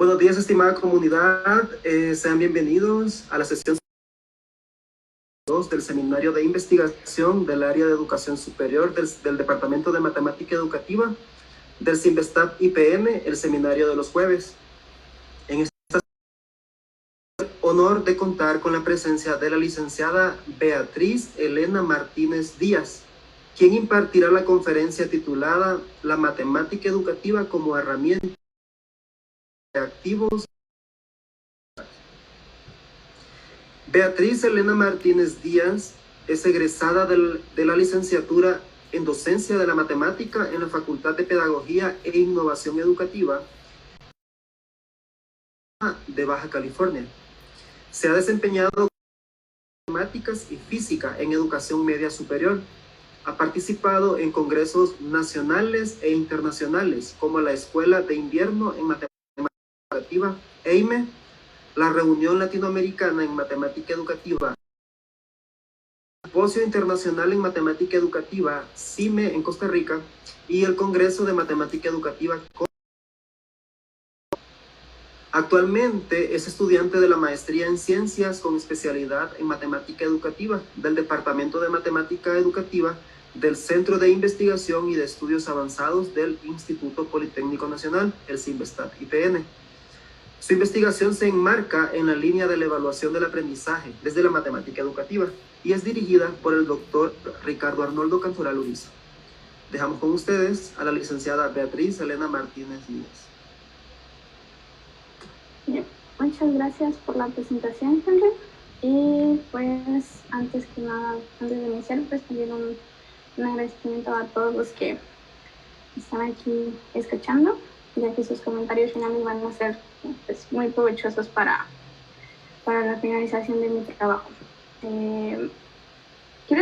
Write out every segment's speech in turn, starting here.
Buenos días, estimada comunidad. Sean bienvenidos a la sesión 2 del Seminario de Investigación del Área de Educación Superior del Departamento de Matemática Educativa del CIMBESTAT IPN, el seminario de los jueves. En esta honor de contar con la presencia de la licenciada Beatriz Elena Martínez Díaz, quien impartirá la conferencia titulada La matemática educativa como herramienta de activos. Beatriz Elena Martínez Díaz es egresada de la licenciatura en Docencia de la Matemática en la Facultad de Pedagogía e Innovación Educativa de Baja California. Se ha desempeñado en matemáticas y física en educación media superior. Ha participado en congresos nacionales e internacionales como la Escuela de Invierno en Matemática Educativa, EIME, la Reunión Latinoamericana en Matemática Educativa, el Simposio Internacional en Matemática Educativa, CIME en Costa Rica, y el Congreso de Matemática Educativa. Actualmente es estudiante de la maestría en Ciencias con especialidad en Matemática Educativa del Departamento de Matemática Educativa del Centro de Investigación y de Estudios Avanzados del Instituto Politécnico Nacional, el CIMBESTAT IPN. Su investigación se enmarca en la línea de la evaluación del aprendizaje desde la matemática educativa y es dirigida por el doctor Ricardo Arnoldo Cantoral Uriza. Dejamos con ustedes a la licenciada Beatriz Elena Martínez Díaz. Bien, muchas gracias por la presentación, Henry. Y pues antes que nada, antes de iniciar, pues también un agradecimiento a todos los que están aquí escuchando, ya que sus comentarios finales van a ser pues, muy provechosos para la finalización de mi trabajo. Quiero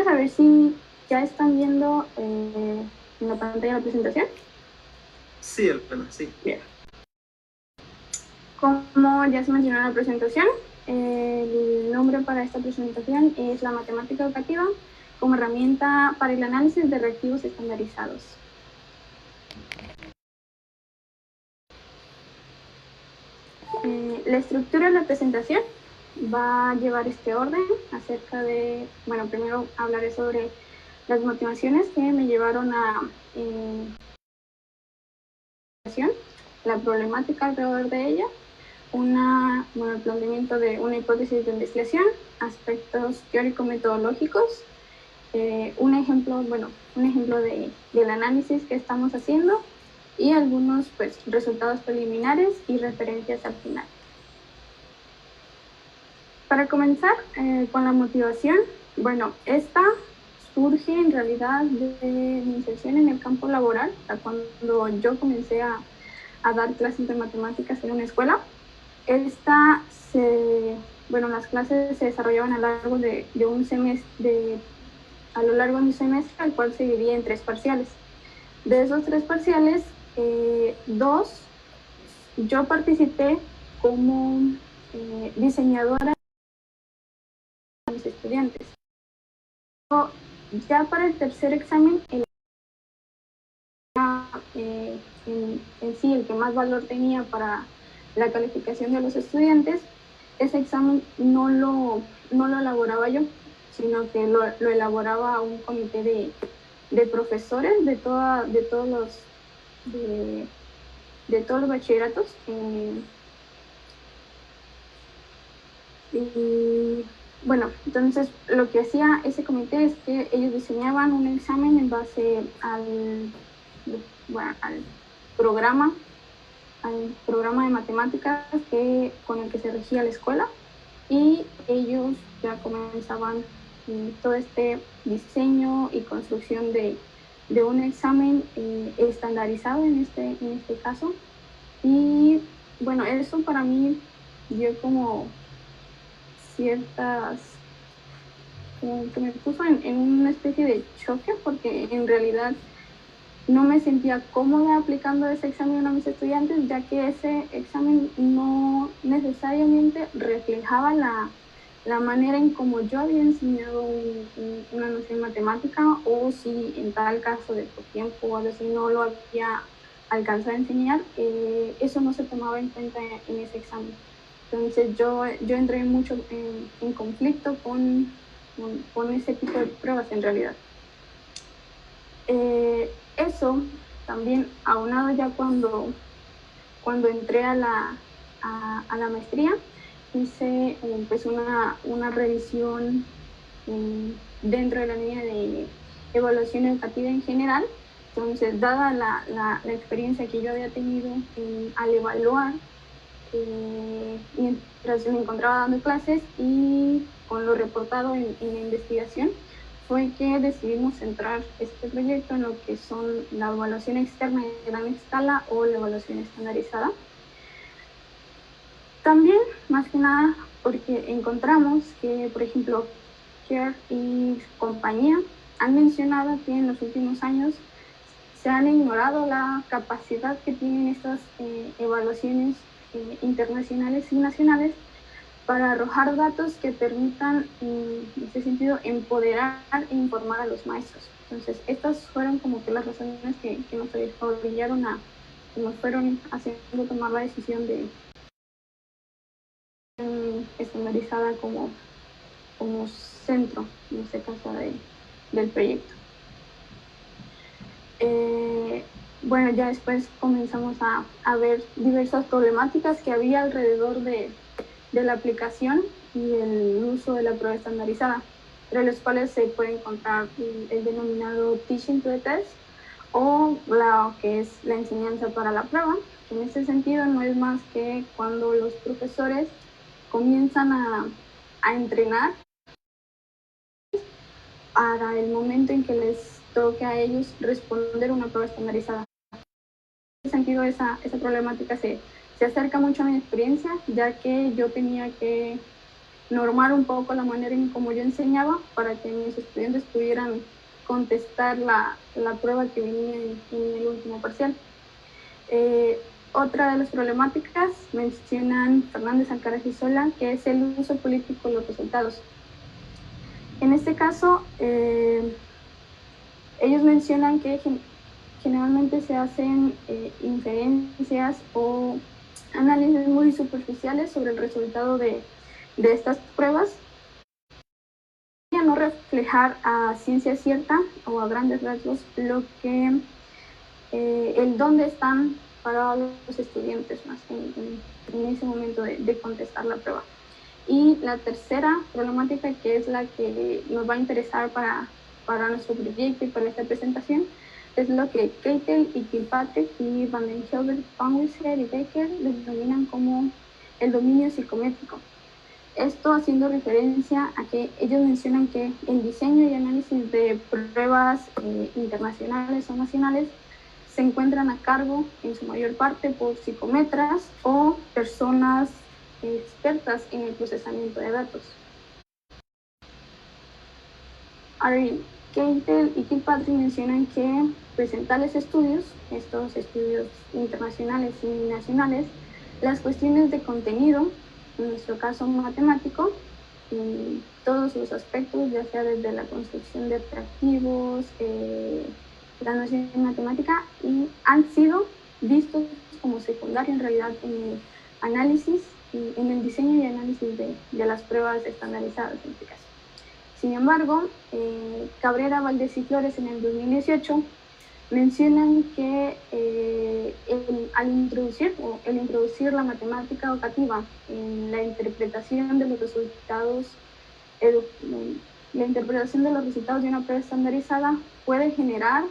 saber si ya están viendo en la pantalla la presentación. Sí, Elena, sí. Bien. Como ya se mencionó en la presentación, el nombre para esta presentación es la matemática educativa como herramienta para el análisis de reactivos estandarizados. La estructura de la presentación va a llevar este orden acerca de, bueno, primero hablaré sobre las motivaciones que me llevaron a la problemática alrededor de ella, el planteamiento de una hipótesis de investigación, aspectos teórico-metodológicos, un ejemplo del análisis que estamos haciendo y algunos pues, resultados preliminares y referencias al final. Para comenzar con la motivación, bueno, esta surge en realidad de mi inserción en el campo laboral, cuando yo comencé a dar clases de matemáticas en una escuela. Las clases se desarrollaban a lo largo de un semestre, al cual se dividía en 3 parciales. De esos 3 parciales, 2, yo participé como diseñadora de mis estudiantes. Ya para el tercer examen, en sí el que más valor tenía para la calificación de los estudiantes, ese examen no lo elaboraba yo, sino que lo elaboraba un comité de profesores de todos los bachilleratos. Y bueno, entonces lo que hacía ese comité es que ellos diseñaban un examen en base al programa de matemáticas con el que se regía la escuela, y ellos ya comenzaban todo este diseño y construcción de un examen estandarizado en este caso. Y bueno, eso para mí dio como que me puso en una especie de choque, porque en realidad no me sentía cómoda aplicando ese examen a mis estudiantes, ya que ese examen no necesariamente reflejaba la manera en cómo yo había enseñado una noción matemática, o si en tal caso de por tiempo o algo así no lo había alcanzó a enseñar, eso no se tomaba en cuenta en ese examen. Entonces yo entré mucho en conflicto con ese tipo de pruebas en realidad. Eso también aunado ya cuando entré a la maestría, hice pues una revisión dentro de la línea de evaluación educativa en general. Entonces, dada la experiencia que yo había tenido al evaluar, mientras me encontraba dando clases y con lo reportado en la investigación, fue que decidimos centrar este proyecto en lo que son la evaluación externa en gran escala o la evaluación estandarizada. También, más que nada, porque encontramos que, por ejemplo, Care y compañía han mencionado que en los últimos años se han ignorado la capacidad que tienen estas evaluaciones internacionales y nacionales para arrojar datos que permitan, en ese sentido, empoderar e informar a los maestros. Entonces, estas fueron como que las razones que nos orillaron que nos fueron haciendo tomar la decisión de estandarizada como centro, en este caso, del proyecto. Bueno, ya después comenzamos a ver diversas problemáticas que había alrededor de la aplicación y el uso de la prueba estandarizada, entre los cuales se puede encontrar el denominado Teaching to the Test o lo que es la enseñanza para la prueba. En este sentido, no es más que cuando los profesores comienzan a entrenar para el momento en que les toque a ellos responder una prueba estandarizada. En ese sentido, esa problemática se acerca mucho a mi experiencia, ya que yo tenía que normar un poco la manera en cómo yo enseñaba para que mis estudiantes pudieran contestar la prueba que venía en el último parcial. Otra de las problemáticas mencionan Fernández Alcaraz y Sola, que es el uso político de los resultados. En este caso, ellos mencionan que generalmente se hacen inferencias o análisis muy superficiales sobre el resultado de estas pruebas, y a no reflejar a ciencia cierta o a grandes rasgos lo que el dónde están parados los estudiantes más en ese momento de contestar la prueba. Y la tercera problemática, que es la que nos va a interesar para nuestro proyecto y para esta presentación, es lo que Keitel y Kilpatrick y Van den Helvert, Pangwisser y Becker denominan como el dominio psicométrico. Esto haciendo referencia a que ellos mencionan que el diseño y análisis de pruebas internacionales o nacionales se encuentran a cargo en su mayor parte por psicometras o personas expertas en el procesamiento de datos. Keitel y Kilpatrick mencionan que tales estudios, estos estudios internacionales y nacionales, las cuestiones de contenido, en nuestro caso matemático, en todos los aspectos, ya sea desde la construcción de atractivos, la noción matemática, y han sido vistos como secundario en realidad en el análisis, en el diseño y análisis de las pruebas estandarizadas en este caso. Sin embargo, Cabrera, Valdés y Flores en el 2018 mencionan que al introducir la matemática educativa en la interpretación de los resultados, de una prueba estandarizada puede generar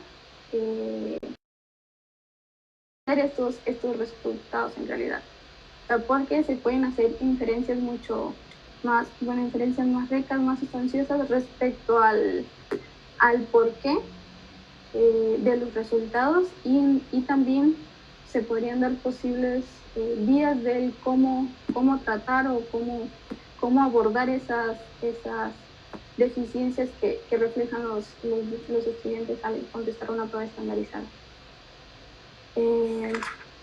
estos resultados en realidad, porque se pueden hacer inferencias más ricas, más sustanciosas respecto al porqué de los resultados, y también se podrían dar posibles vías del cómo tratar o cómo abordar esas deficiencias que reflejan los estudiantes al contestar una prueba estandarizada.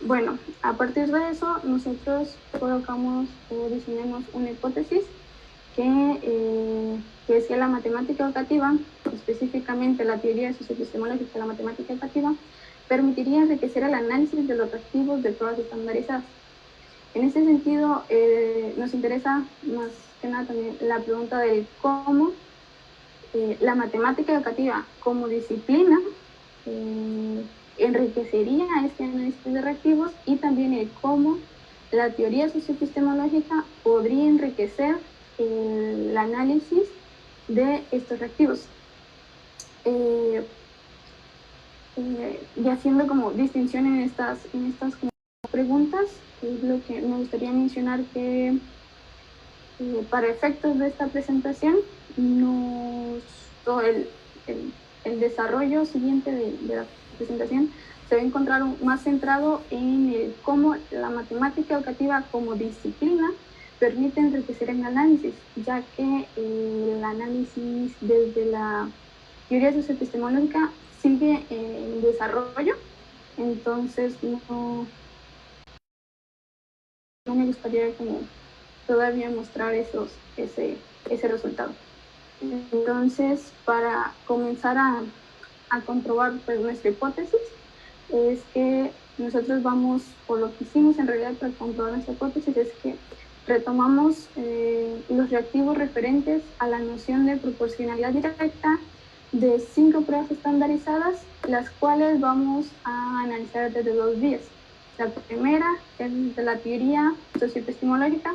Bueno, a partir de eso nosotros colocamos o diseñamos una hipótesis que es que la matemática educativa, específicamente la teoría socioepistemológica de la matemática educativa, permitiría enriquecer el análisis de los reactivos de pruebas estandarizadas. En ese sentido, nos interesa más que nada también la pregunta de cómo la matemática educativa como disciplina enriquecería este análisis de reactivos, y también el cómo la teoría socioepistemológica podría enriquecer el análisis de estos reactivos. Y haciendo como distinción en estas como preguntas, es lo que me gustaría mencionar que para efectos de esta presentación, todo el desarrollo siguiente de la presentación se va a encontrar más centrado en el cómo la matemática educativa como disciplina permite enriquecer el análisis, ya que el análisis desde la teoría socioepistemológica sigue en desarrollo. Entonces no me gustaría como todavía mostrar ese resultado. Entonces, para comenzar a comprobar pues, nuestra hipótesis, es que nosotros vamos, o lo que hicimos en realidad para comprobar nuestra hipótesis, es que retomamos los reactivos referentes a la noción de proporcionalidad directa de 5 pruebas estandarizadas, las cuales vamos a analizar desde 2 vías. La primera es de la teoría socioepistemológica,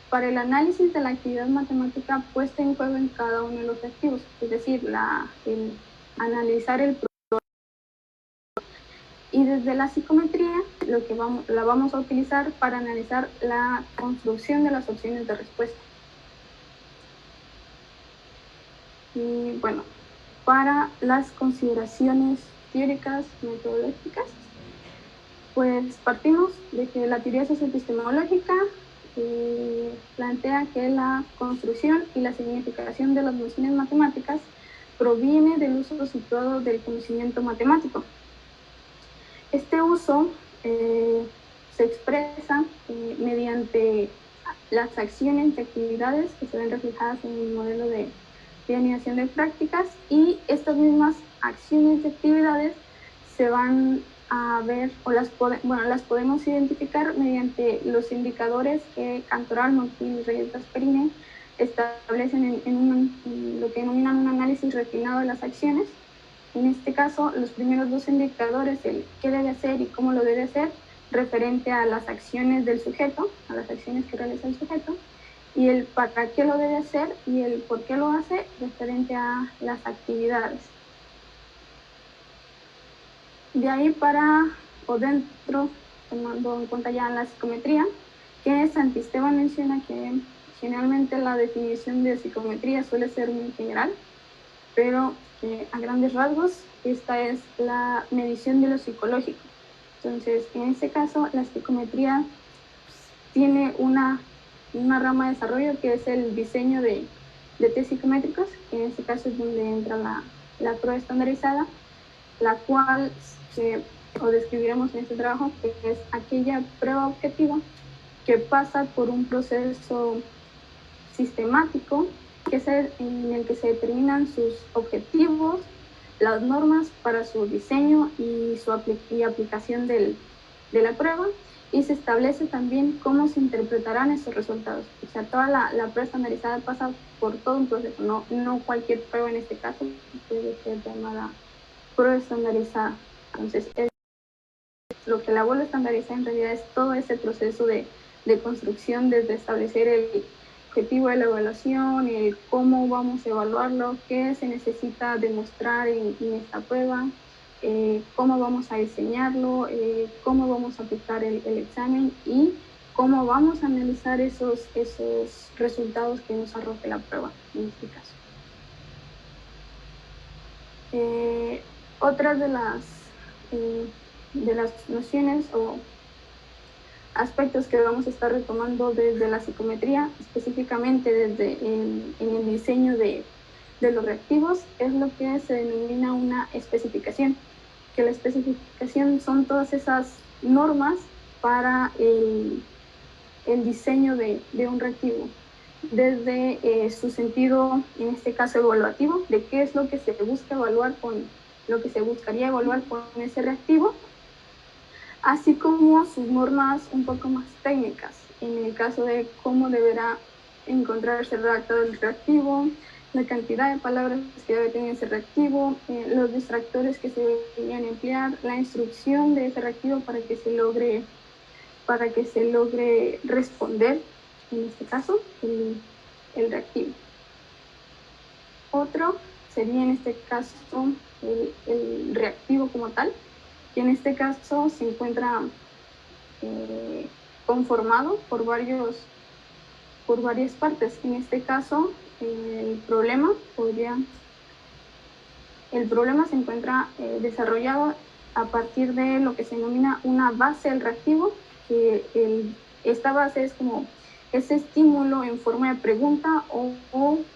para el análisis de la actividad matemática puesta en juego en cada uno de los reactivos, es decir, el analizar el problema. Y desde la psicometría, la vamos a utilizar para analizar la construcción de las opciones de respuesta. Y bueno, para las consideraciones teóricas metodológicas, pues partimos de que la teoría socioepistemológica plantea que la construcción y la significación de las nociones matemáticas proviene del uso situado del conocimiento matemático. Este uso se expresa mediante las acciones y actividades que se ven reflejadas en el modelo de alineación de prácticas, y estas mismas acciones y actividades se van a ver o las podemos identificar mediante los indicadores que Cantoral, Montiel y Reyes Gasperini establecen en lo que denominan un análisis refinado de las acciones. En este caso, los primeros 2 indicadores, el qué debe hacer y cómo lo debe hacer, referente a las acciones del sujeto, a las acciones que realiza el sujeto, y el para qué lo debe hacer y el por qué lo hace, referente a las actividades. De ahí dentro, tomando en cuenta ya la psicometría, que Santisteban menciona que generalmente la definición de psicometría suele ser muy general, pero a grandes rasgos esta es la medición de lo psicológico. Entonces, en este caso, la psicometría tiene una rama de desarrollo que es el diseño de test psicométricos, que en este caso es donde entra la prueba estandarizada, la cual describiremos en este trabajo, que es aquella prueba objetiva que pasa por un proceso sistemático en el que se determinan sus objetivos, las normas para su diseño y su aplicación de la prueba, y se establece también cómo se interpretarán esos resultados. O sea, toda la prueba estandarizada pasa por todo un proceso, no cualquier prueba en este caso puede ser llamada prueba estandarizada. Entonces, lo que la vuelve estandarizada en realidad es todo ese proceso de construcción, desde establecer el objetivo de la evaluación, cómo vamos a evaluarlo, qué se necesita demostrar en esta prueba, cómo vamos a diseñarlo, cómo vamos a aplicar el examen y cómo vamos a analizar esos resultados que nos arroje la prueba en este caso. Otras de las nociones o aspectos que vamos a estar retomando desde la psicometría, específicamente desde en el diseño de los reactivos, es lo que se denomina una especificación, que la especificación son todas esas normas para el diseño de un reactivo, desde su sentido, en este caso evaluativo, de qué es lo que se busca evaluar con lo que se buscaría evaluar con ese reactivo, así como sus normas un poco más técnicas, en el caso de cómo deberá encontrarse redactado el reactivo, la cantidad de palabras que debe tener ese reactivo, los distractores que se deberían emplear, la instrucción de ese reactivo para que se logre responder, en este caso, el reactivo. Otro sería en este caso el reactivo como tal, que en este caso se encuentra conformado por varias partes. En este caso, el problema se encuentra desarrollado a partir de lo que se denomina una base del reactivo, que esta base es como ese estímulo en forma de pregunta o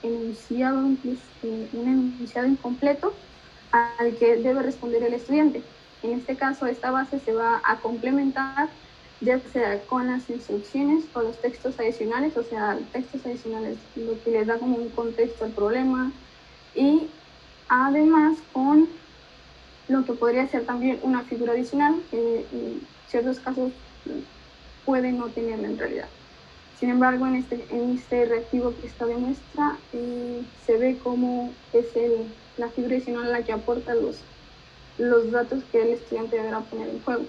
enunciado, incluso un enunciado incompleto al que debe responder el estudiante. En este caso, esta base se va a complementar ya sea con las instrucciones o los textos adicionales, o sea, textos adicionales, lo que le da como un contexto al problema, y además con lo que podría ser también una figura adicional, que en ciertos casos puede no tenerla en realidad. Sin embargo, en este reactivo que está de muestra, se ve como es la figura adicional la que aporta los datos que el estudiante deberá poner en juego.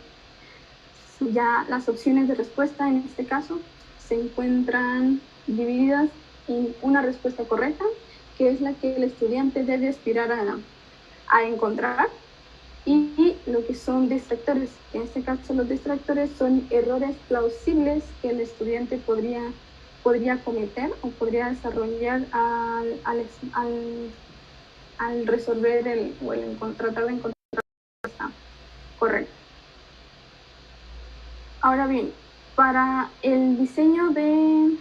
Ya las opciones de respuesta en este caso se encuentran divididas en una respuesta correcta, que es la que el estudiante debe aspirar a encontrar, y lo que son distractores. En este caso, los distractores son errores plausibles que el estudiante podría cometer o podría desarrollar al resolver tratar de encontrar la respuesta correcta. Ahora bien, para el diseño de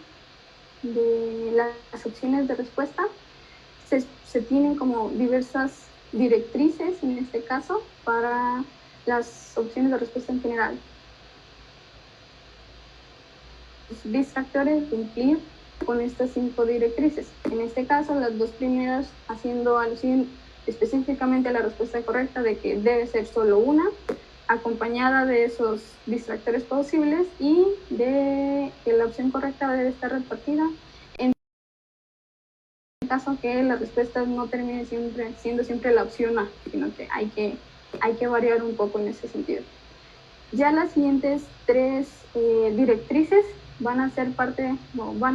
las opciones de respuesta, se tienen como diversas directrices, en este caso, para las opciones de respuesta en general. Los distractores cumplir con estas 5 directrices. En este caso, las 2 primeras haciendo alusión específicamente a la respuesta correcta de que debe ser solo una, acompañada de esos distractores posibles, y de que la opción correcta debe estar repartida en caso que la respuesta no termine siendo siempre la opción A, sino que hay que variar un poco en ese sentido. Ya las siguientes 3 directrices van a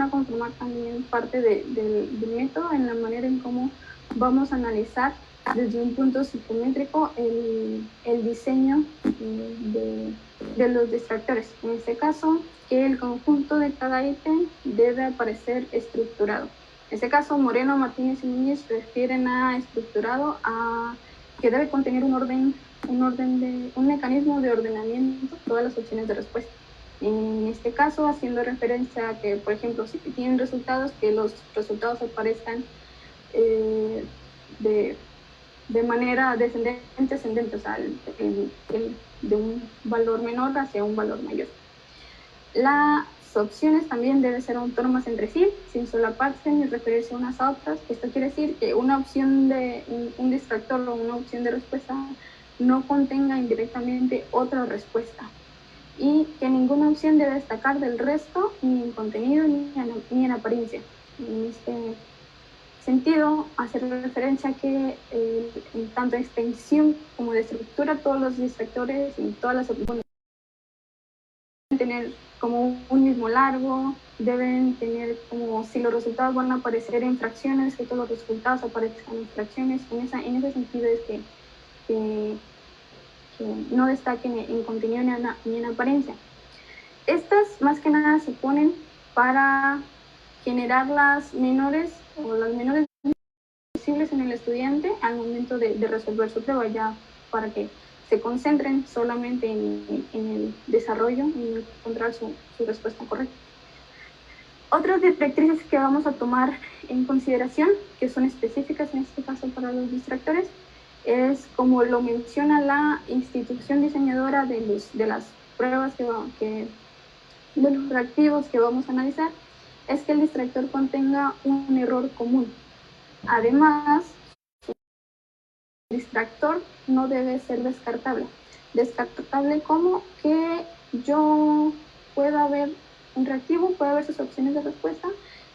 conformar también parte del método, en la manera en cómo vamos a analizar desde un punto psicométrico el diseño de los distractores. En este caso, que el conjunto de cada ítem debe aparecer estructurado. En este caso, Moreno, Martínez y Núñez refieren a estructurado, a que debe contener un mecanismo de ordenamiento de todas las opciones de respuesta. En este caso, haciendo referencia a que, por ejemplo, si tienen resultados, que los resultados aparezcan de manera descendente, o sea, de un valor menor hacia un valor mayor. Las opciones también deben ser autónomas entre sí, sin solaparse ni referirse unas a otras. Esto quiere decir que una opción de un distractor o una opción de respuesta no contenga indirectamente otra respuesta, y que ninguna opción debe destacar del resto, ni en contenido ni en apariencia. En este sentido, hacer referencia a que en tanto extensión como de estructura, todos los distractores y todas las opciones deben tener como un mismo largo, deben tener como, si los resultados van a aparecer en fracciones, que todos los resultados aparezcan en fracciones. En ese sentido es que no destaquen en contenido ni en apariencia. Estas más que nada se ponen para generar las menores posibles en el estudiante al momento de resolver su prueba, ya para que se concentren solamente en el desarrollo, en encontrar su respuesta correcta. Otras directrices que vamos a tomar en consideración, que son específicas en este caso para los distractores, es, como lo menciona la institución diseñadora de las pruebas de los reactivos que vamos a analizar, es que el distractor contenga un error común. Además, distractor no debe ser descartable. Descartable como que yo pueda ver un reactivo, pueda ver sus opciones de respuesta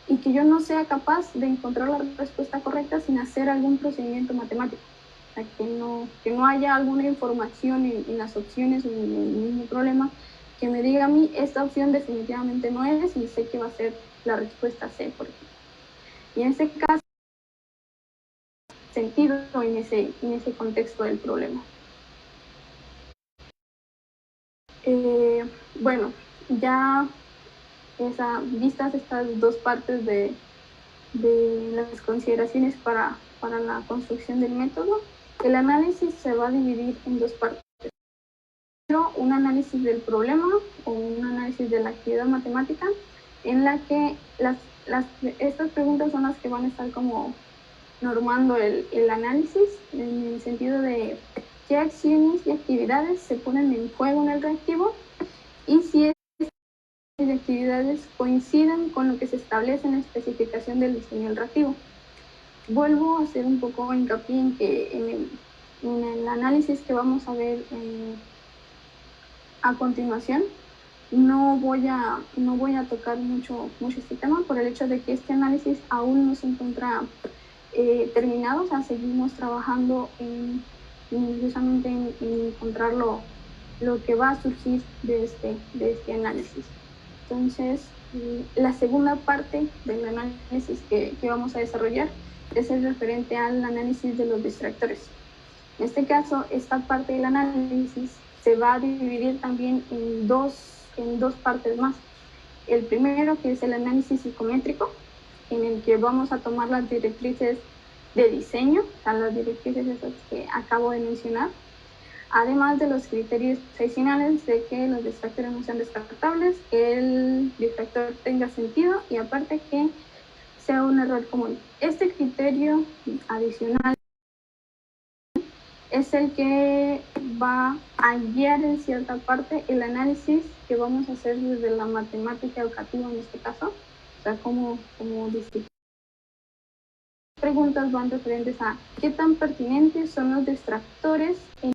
y que yo no sea capaz de encontrar la respuesta correcta sin hacer algún procedimiento matemático. O sea, que no haya alguna información en las opciones o en el mismo problema que me diga a mí, esta opción definitivamente no es y sé que va a ser la respuesta C, por ejemplo. Y en ese caso, sentido en ese contexto del problema. Bueno, ya vistas estas dos partes de las consideraciones para la construcción del método, el análisis se va a dividir en dos partes. Primero, un análisis del problema o un análisis de la actividad matemática, en la que estas preguntas son las que van a estar como normando el análisis, en el sentido de qué acciones y actividades se ponen en juego en el reactivo y si estas actividades coinciden con lo que se establece en la especificación del diseño del reactivo. Vuelvo a hacer un poco hincapié en que en el análisis que vamos a ver a continuación, no voy a tocar mucho este tema por el hecho de que este análisis aún no se encuentra terminado. O sea, seguimos trabajando justamente en encontrar lo que va a surgir de este análisis. Entonces, la segunda parte del análisis que vamos a desarrollar es el referente al análisis de los distractores. En este caso, esta parte del análisis se va a dividir también en dos partes más. El primero, que es el análisis psicométrico, en el que vamos a tomar las directrices de diseño, o sea, las directrices esas que acabo de mencionar, además de los criterios adicionales de que los distractores no sean descartables, que el distractor tenga sentido y aparte que sea un error común. Este criterio adicional es el que va a guiar en cierta parte el análisis que vamos a hacer desde la matemática educativa en este caso. O sea, como disciplina. Preguntas van referentes a qué tan pertinentes son los distractores en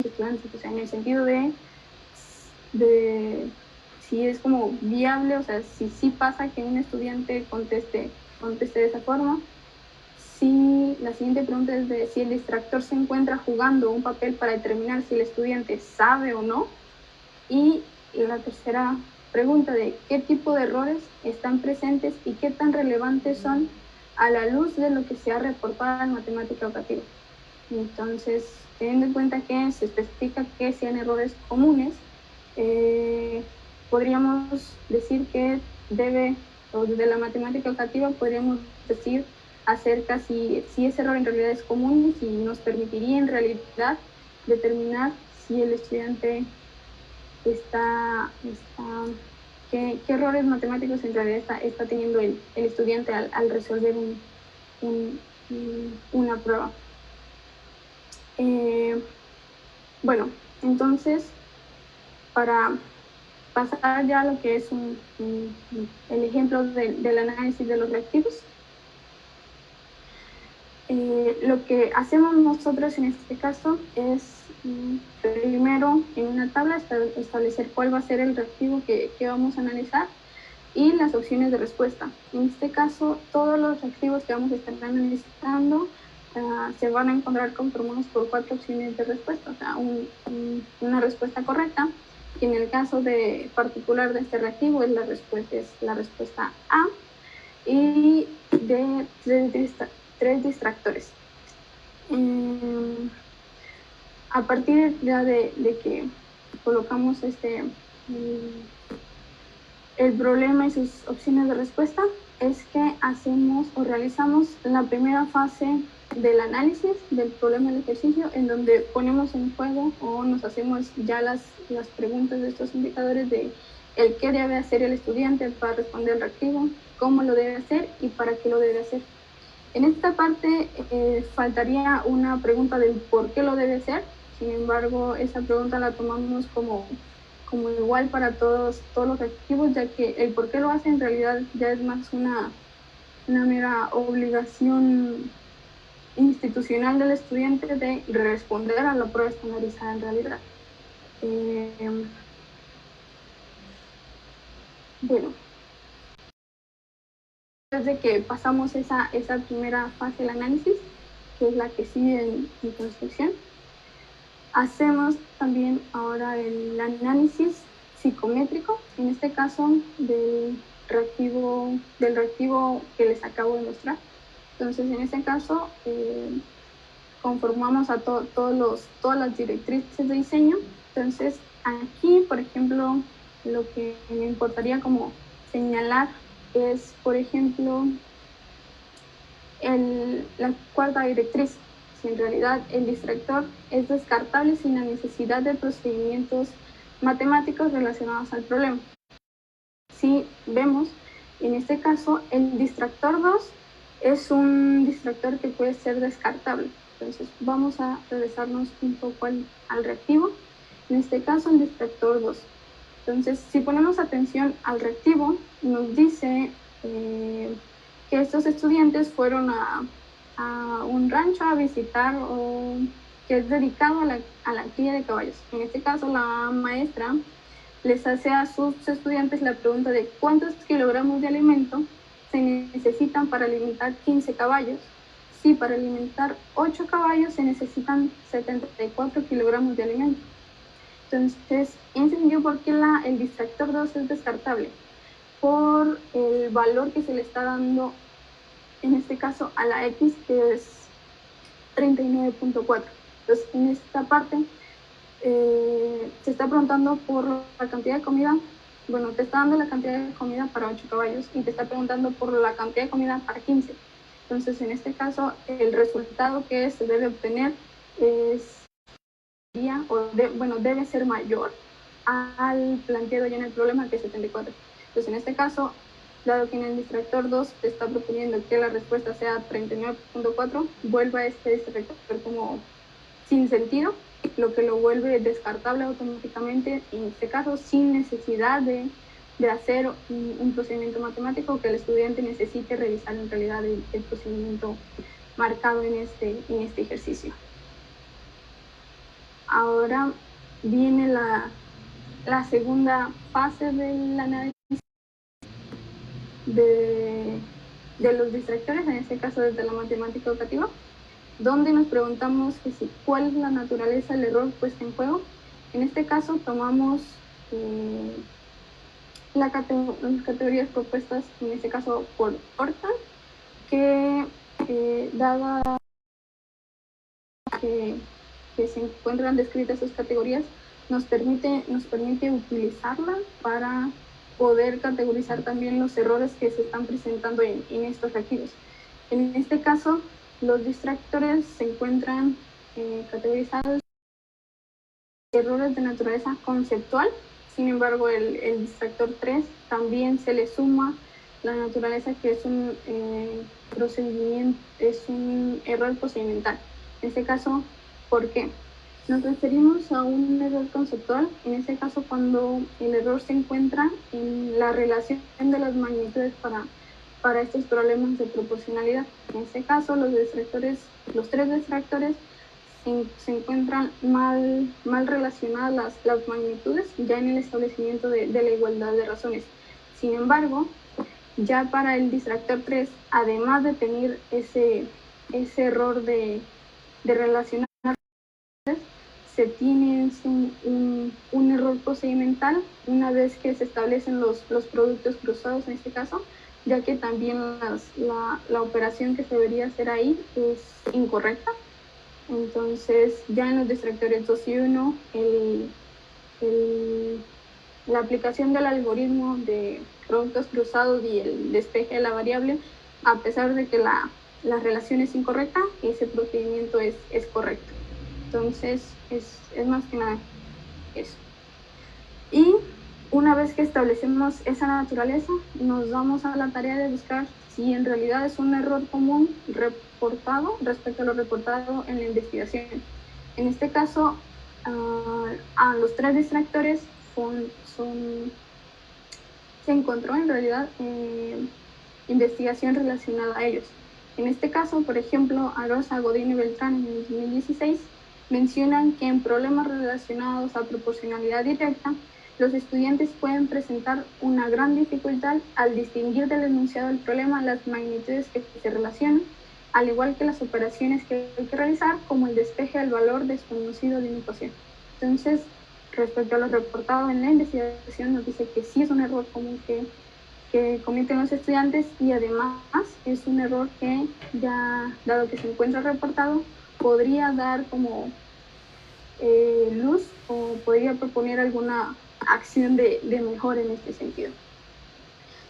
estudiantes, o sea, en el sentido de si es como viable, o sea, si sí pasa que un estudiante conteste de esa forma. Si la siguiente pregunta es de si el distractor se encuentra jugando un papel para determinar si el estudiante sabe o no. Y la tercera pregunta de qué tipo de errores están presentes y qué tan relevantes son a la luz de lo que se ha reportado en matemática educativa. Entonces, teniendo en cuenta que se especifica que sean errores comunes, podríamos decir que o desde la matemática educativa podríamos decir acerca si ese error en realidad es común, si nos permitiría en realidad determinar si el estudiante qué errores matemáticos en realidad está teniendo el estudiante al resolver una prueba. Bueno, entonces, para pasar ya a lo que es el ejemplo del análisis de los reactivos, lo que hacemos nosotros en este caso es primero en una tabla establecer cuál va a ser el reactivo que vamos a analizar y las opciones de respuesta. En este caso, todos los reactivos que vamos a estar analizando se van a encontrar conformados por 4 opciones de respuesta, o sea, una respuesta correcta, que en el caso particular de este reactivo es la respuesta A, y de 3 distractores. A partir ya de que colocamos el problema y sus opciones de respuesta, es que hacemos o realizamos la primera fase del análisis del problema del ejercicio, en donde ponemos en juego o nos hacemos ya las preguntas de estos indicadores de el qué debe hacer el estudiante para responder al reactivo, cómo lo debe hacer y para qué lo debe hacer. En esta parte faltaría una pregunta del por qué lo debe hacer. Sin embargo, esa pregunta la tomamos como igual para todos los reactivos, ya que el por qué lo hace en realidad ya es más una mera obligación institucional del estudiante de responder a la prueba estandarizada en realidad. Bueno, después de que pasamos esa primera fase del análisis, que es la que sigue en construcción, hacemos también ahora el análisis psicométrico, en este caso del reactivo que les acabo de mostrar. Entonces, en este caso, conformamos a todas las directrices de diseño. Entonces, aquí, por ejemplo, lo que me importaría como señalar es, por ejemplo, la cuarta directriz. Si en realidad el distractor es descartable sin la necesidad de procedimientos matemáticos relacionados al problema. Si vemos, en este caso, el distractor 2 es un distractor que puede ser descartable. Entonces, vamos a regresarnos un poco al reactivo. En este caso, el distractor 2. Entonces, si ponemos atención al reactivo, nos dice que estos estudiantes fueron a un rancho a visitar o que es dedicado a la cría de caballos. En este caso, la maestra les hace a sus estudiantes la pregunta de cuántos kilogramos de alimento se necesitan para alimentar 15 caballos. Sí, para alimentar 8 caballos se necesitan 74 kilogramos de alimento. Entonces, en ese sentido, ¿por qué el distractor 2 es descartable? Por el valor que se le está dando, en este caso, a la X, que es 39.4. Entonces, en esta parte, se está preguntando por la cantidad de comida. Bueno, te está dando la cantidad de comida para 8 caballos y te está preguntando por la cantidad de comida para 15. Entonces, en este caso, el resultado que se debe obtener debe ser mayor al planteado ya en el problema, que es 74. Entonces, en este caso, dado que en el distractor 2 te está proponiendo que la respuesta sea 39.4, vuelve a este distractor como sin sentido, lo que lo vuelve descartable automáticamente, en este caso sin necesidad de hacer un procedimiento matemático que el estudiante necesite revisar en realidad el procedimiento marcado en este ejercicio. Ahora viene la segunda fase del análisis de los distractores, en este caso desde la matemática educativa, donde nos preguntamos que cuál es la naturaleza del error puesto en juego. En este caso tomamos las categorías propuestas, en este caso por Horta, que dada que se encuentran descritas sus categorías, nos permite utilizarla para poder categorizar también los errores que se están presentando en estos reactivos. En este caso, los distractores se encuentran categorizados errores de naturaleza conceptual. Sin embargo, el distractor 3 también se le suma la naturaleza que es un procedimiento, es un error procedimental. En este caso, ¿por qué? Nos referimos a un error conceptual, en este caso cuando el error se encuentra en la relación de las magnitudes para estos problemas de proporcionalidad. En este caso, los tres distractores se encuentran mal relacionadas las magnitudes ya en el establecimiento de la igualdad de razones. Sin embargo, ya para el distractor 3, además de tener ese error de relacionar, se tiene un error procedimental una vez que se establecen los productos cruzados en este caso, ya que también la operación que se debería hacer ahí es incorrecta. Entonces, ya en los distractores 2 y 1, la aplicación del algoritmo de productos cruzados y el despeje de la variable, a pesar de que la relación es incorrecta, ese procedimiento es correcto. Entonces, es más que nada eso. Y una vez que establecemos esa naturaleza, nos damos a la tarea de buscar si en realidad es un error común reportado respecto a lo reportado en la investigación. En este caso, a los tres distractores se encontró en realidad investigación relacionada a ellos. En este caso, por ejemplo, Arosa, Godín y Beltrán en el 2016 mencionan que en problemas relacionados a proporcionalidad directa, los estudiantes pueden presentar una gran dificultad al distinguir del enunciado del problema las magnitudes que se relacionan, al igual que las operaciones que hay que realizar, como el despeje del valor desconocido de una ecuación. Entonces, respecto a lo reportado en la investigación, nos dice que sí es un error común que cometen los estudiantes, y además es un error que, ya dado que se encuentra reportado, podría dar como luz o podría proponer alguna acción de mejora en este sentido.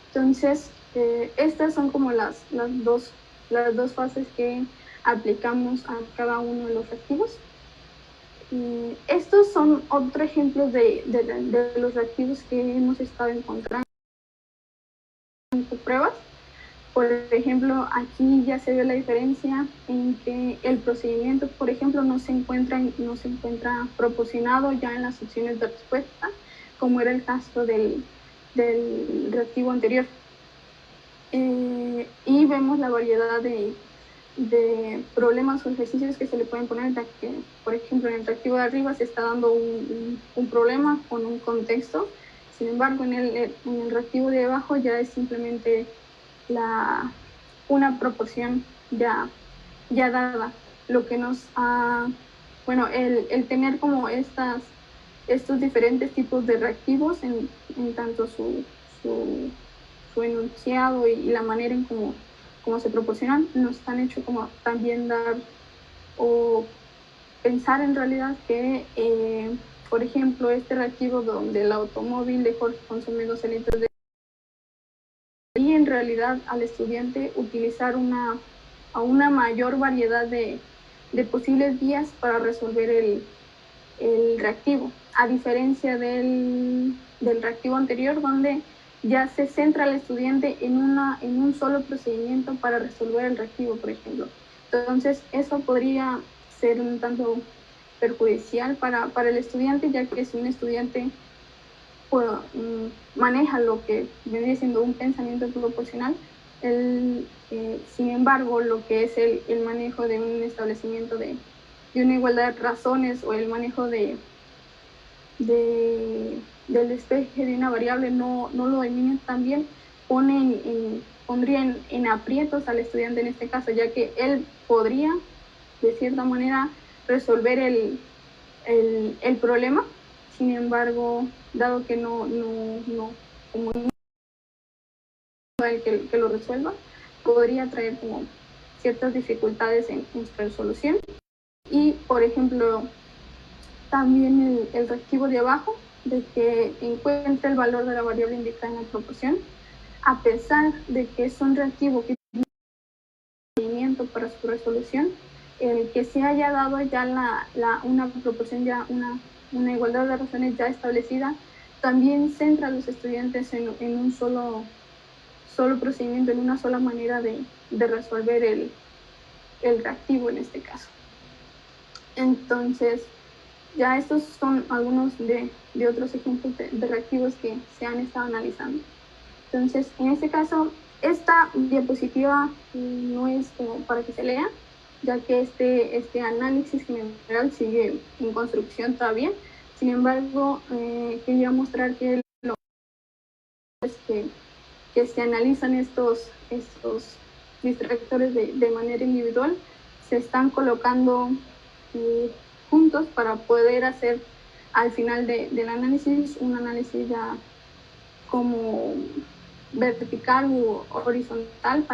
Entonces, estas son como las dos fases que aplicamos a cada uno de los reactivos. Estos son otro ejemplo de los reactivos que hemos estado encontrando en pruebas. Por ejemplo, aquí ya se ve la diferencia en que el procedimiento, por ejemplo, no se encuentra proporcionado ya en las opciones de respuesta, como era el caso del reactivo anterior. Y vemos la variedad de problemas o ejercicios que se le pueden poner, ya que, por ejemplo, en el reactivo de arriba se está dando un problema con un contexto. Sin embargo, en el reactivo de abajo ya es simplemente una proporción ya dada, lo que nos bueno, el tener como estos diferentes tipos de reactivos en tanto su enunciado y la manera en cómo se proporcionan, nos han hecho como también dar o pensar en realidad que, por ejemplo, este reactivo donde el automóvil de Jorge consume 12 litros de, y en realidad al estudiante utilizar una mayor variedad de posibles vías para resolver el reactivo, a diferencia del reactivo anterior, donde ya se centra al estudiante en un solo procedimiento para resolver el reactivo, por ejemplo. Entonces, eso podría ser un tanto perjudicial para el estudiante, ya que si un estudiante maneja lo que viene siendo un pensamiento proporcional, sin embargo, lo que es el manejo de un establecimiento de una igualdad de razones o el manejo del despeje de una variable no lo domina tan bien, pondría en aprietos al estudiante en este caso, ya que él podría, de cierta manera, resolver el problema. Sin embargo, dado que no como el que lo resuelva, podría traer como ciertas dificultades en su resolución. Y, por ejemplo, también el reactivo de abajo, de que encuentre el valor de la variable indicada en la proporción, a pesar de que es un reactivo que tiene procedimiento para su resolución, el que se haya dado ya una proporción, ya una igualdad de razones ya establecida, también centra a los estudiantes en un solo procedimiento, en una sola manera de resolver el reactivo en este caso. Entonces, ya estos son algunos de otros ejemplos de reactivos que se han estado analizando. Entonces, en este caso, esta diapositiva no es como para que se lea, ya que este análisis general sigue en construcción todavía. Sin embargo, quería mostrar que que se analizan estos distractores de manera individual, se están colocando juntos para poder hacer al final del análisis un análisis ya como vertical u horizontal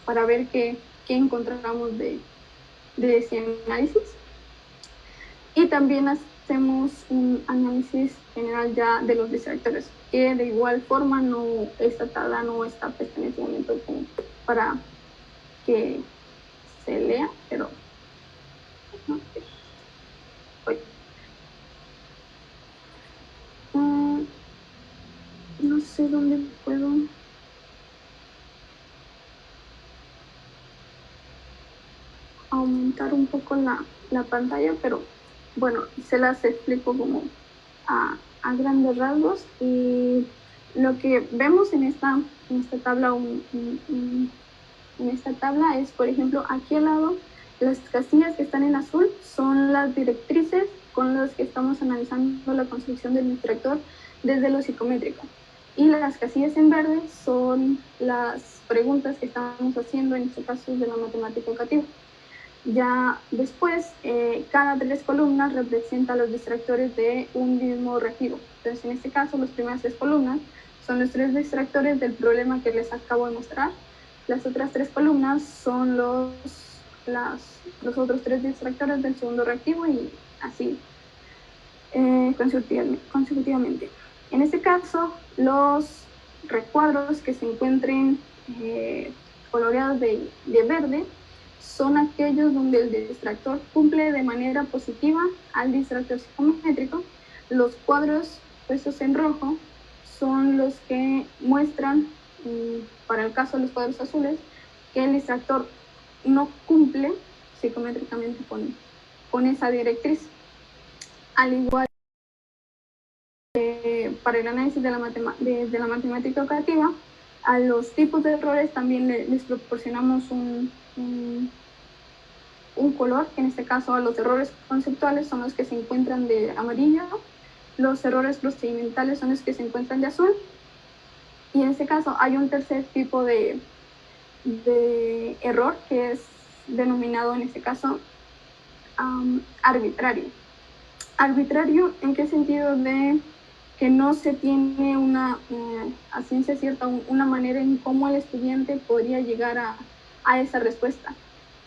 para ver qué encontramos de ese análisis. Y también hacemos un análisis general ya de los distractores, que de igual forma esta tabla no está puesta en este momento como para que se lea, pero no sé dónde puedo aumentar un poco la pantalla, pero bueno, se las explico como a grandes rasgos. Y lo que vemos en esta tabla, en esta tabla es, por ejemplo, aquí al lado, las casillas que están en azul son las directrices con las que estamos analizando la construcción del distractor desde lo psicométrico. Y las casillas en verde son las preguntas que estamos haciendo, en este caso de la matemática educativa. Ya después, cada 3 columnas representa los distractores de un mismo reactivo. Entonces, en este caso, las primeras 3 columnas son los 3 distractores del problema que les acabo de mostrar. Las otras 3 columnas son los otros 3 distractores del segundo reactivo y así consecutivamente. En este caso, los recuadros que se encuentren coloreados de verde son aquellos donde el distractor cumple de manera positiva al distractor psicométrico. Los cuadros puestos en rojo son los que muestran, para el caso de los cuadros azules, que el distractor no cumple psicométricamente con esa directriz. Al igual que para el análisis de la matemática educativa, a los tipos de errores también les proporcionamos un color, que en este caso a los errores conceptuales son los que se encuentran de amarillo, los errores procedimentales son los que se encuentran de azul, y en este caso hay un tercer tipo de error que es denominado en este caso arbitrario. Arbitrario, ¿en qué sentido? De que no se tiene a ciencia cierta una manera en cómo el estudiante podría llegar a esa respuesta,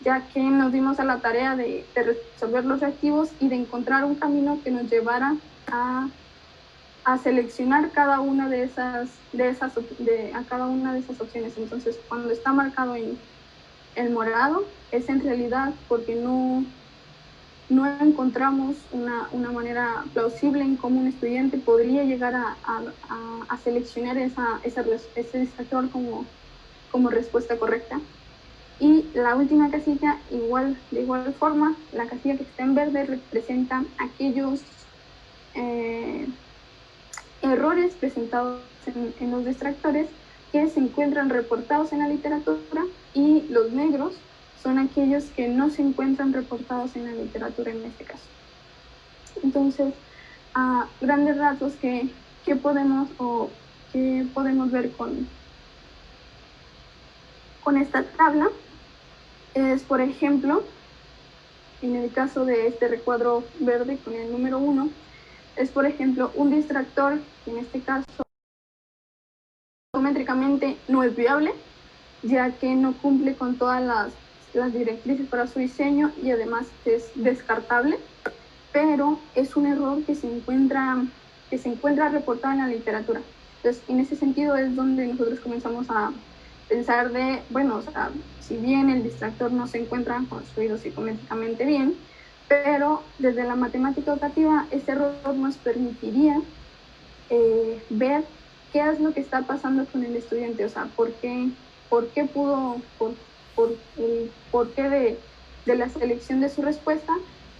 ya que nos dimos a la tarea de resolver los reactivos y de encontrar un camino que nos llevara a seleccionar cada una de esas opciones. Entonces, cuando está marcado en el morado, es en realidad porque no encontramos una manera plausible en cómo un estudiante podría llegar a seleccionar ese distractor como respuesta correcta. Y la última casilla, de igual forma, la casilla que está en verde representa aquellos errores presentados en los distractores que se encuentran reportados en la literatura, y los negros son aquellos que no se encuentran reportados en la literatura en este caso. Entonces, a grandes rasgos, ¿qué podemos ver con esta tabla? Es, por ejemplo, en el caso de este recuadro verde con el número 1, es, por ejemplo, un distractor que en este caso geométricamente no es viable, ya que no cumple con todas las directrices para su diseño y además es descartable, pero es un error que se encuentra reportado en la literatura. Entonces, en ese sentido es donde nosotros comenzamos a pensar de, bueno, o sea, si bien el distractor no se encuentra construido psicométricamente bien, pero desde la matemática educativa ese error nos permitiría ver qué es lo que está pasando con el estudiante, o sea, por qué pudo, el porqué de la selección de su respuesta,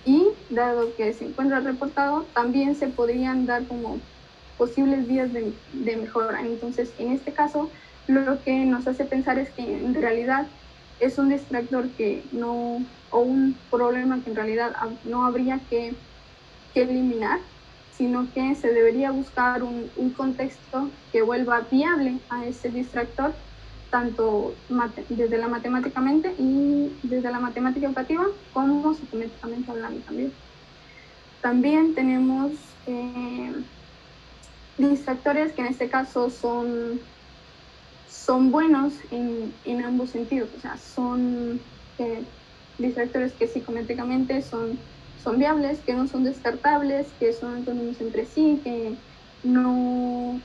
y dado que se encuentra reportado, también se podrían dar como posibles vías de mejora. Entonces, en este caso, lo que nos hace pensar es que en realidad es un distractor o un problema que en realidad no habría que eliminar, sino que se debería buscar un contexto que vuelva viable a ese distractor, tanto desde la matemáticamente y desde la matemática educativa como psicométricamente hablando también. También tenemos distractores que en este caso son buenos en ambos sentidos, o sea, son distractores que psicométricamente son viables, que no son descartables, que son autónomos entre sí, que no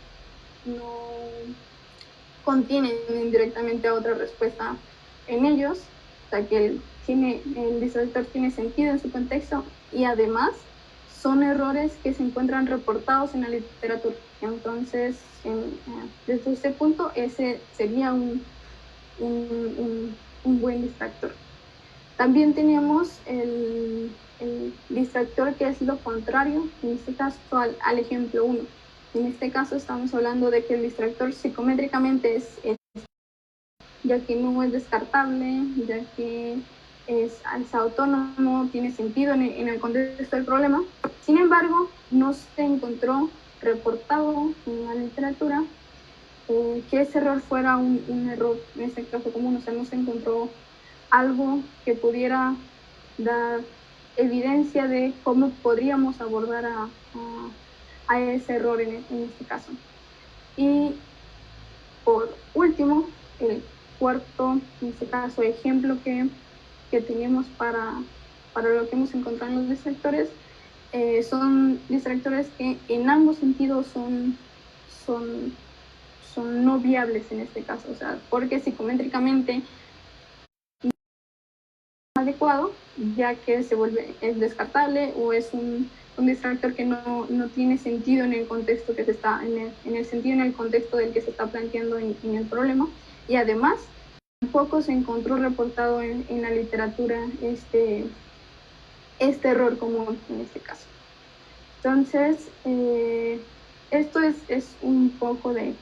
contienen indirectamente a otra respuesta en ellos, o sea que el distractor tiene sentido en su contexto, y además son errores que se encuentran reportados en la literatura. Entonces, desde este punto, ese sería un buen distractor. También tenemos el distractor que es lo contrario, en este caso al ejemplo 1. En este caso estamos hablando de que el distractor psicométricamente es ya que no es descartable, ya que es autónomo, tiene sentido en el contexto del problema. Sin embargo, no se encontró reportado en la literatura que ese error fuera un error, en este caso común, o sea, no se encontró algo que pudiera dar evidencia de cómo podríamos abordar a ese error en este caso. Y por último, el cuarto, en este caso, ejemplo que tenemos para lo que hemos encontrado en los distractores, son distractores que en ambos sentidos son no viables en este caso, o sea, porque psicométricamente adecuado, ya que es descartable o es un distractor que no tiene sentido en el contexto que se está, en el sentido, en el contexto del que se está planteando en el problema, y además tampoco se encontró reportado en la literatura este error común en este caso. Entonces, esto es un poco de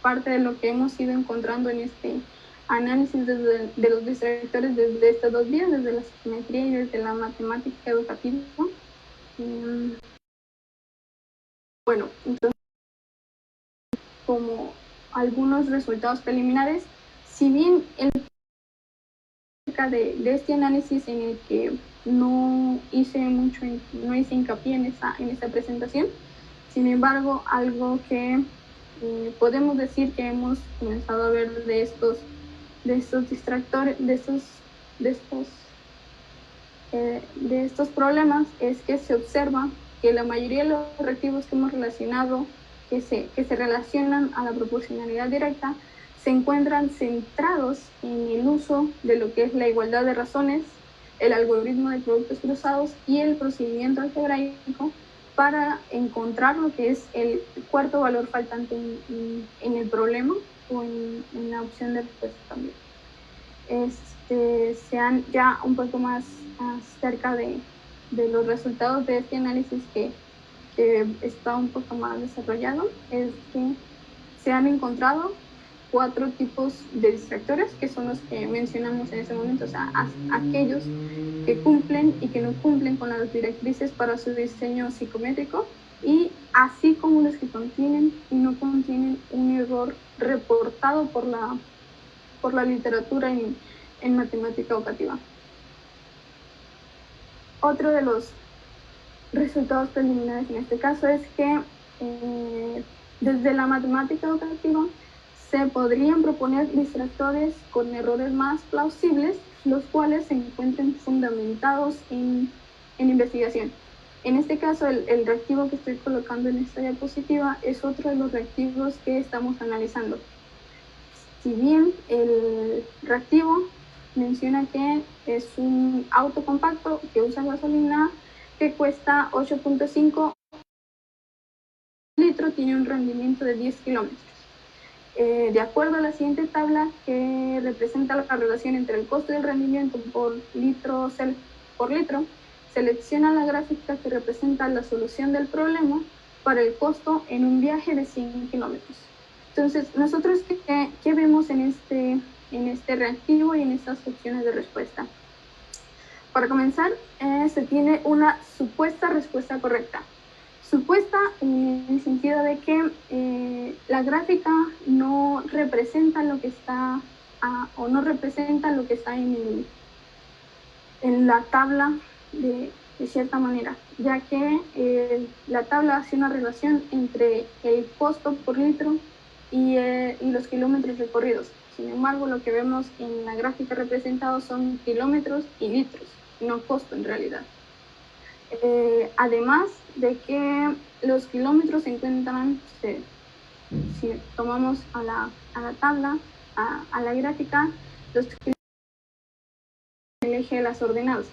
parte de lo que hemos ido encontrando en este análisis de los distractores desde estas dos vías, desde la psicometría y desde la matemática educativa. Bueno, entonces, como algunos resultados preliminares, si bien de este análisis en el que no hice hincapié en esta presentación, sin embargo, algo que podemos decir que hemos comenzado a ver de estos distractores, de estos problemas, es que se observa que la mayoría de los reactivos que hemos relacionado, que se relacionan a la proporcionalidad directa, se encuentran centrados en el uso de lo que es la igualdad de razones, el algoritmo de productos cruzados y el procedimiento algebraico para encontrar lo que es el cuarto valor faltante en el problema o en la opción de respuesta también. Sean ya un poco más cerca de los resultados de este análisis que está un poco más desarrollado, es que se han encontrado 4 tipos de distractores, que son los que mencionamos en ese momento, o sea, aquellos que cumplen y que no cumplen con las directrices para su diseño psicométrico, y así como los que contienen y no contienen un error reportado por la literatura en matemática educativa. Otro de los resultados preliminares en este caso es que desde la matemática educativa se podrían proponer distractores con errores más plausibles, los cuales se encuentren fundamentados en investigación. En este caso, el reactivo que estoy colocando en esta diapositiva es otro de los reactivos que estamos analizando. Si bien el reactivo menciona que es un auto compacto que usa gasolina que cuesta 8.5 litros, tiene un rendimiento de 10 kilómetros. De acuerdo a la siguiente tabla, que representa la relación entre el costo y el rendimiento por litro, selecciona la gráfica que representa la solución del problema para el costo en un viaje de 100 kilómetros. Entonces, nosotros, ¿qué vemos en este reactivo y en estas opciones de respuesta? Para comenzar, se tiene una supuesta respuesta correcta. Supuesta en el sentido de que la gráfica no representa lo que está o no representa lo que está en la tabla de cierta manera, ya que la tabla hace una relación entre el costo por litro y los kilómetros recorridos. Sin embargo, lo que vemos en la gráfica representado son kilómetros y litros, no costo en realidad. Además de que los kilómetros se encuentran, si tomamos a la tabla, a la gráfica, los kilómetros en el eje de las ordenadas.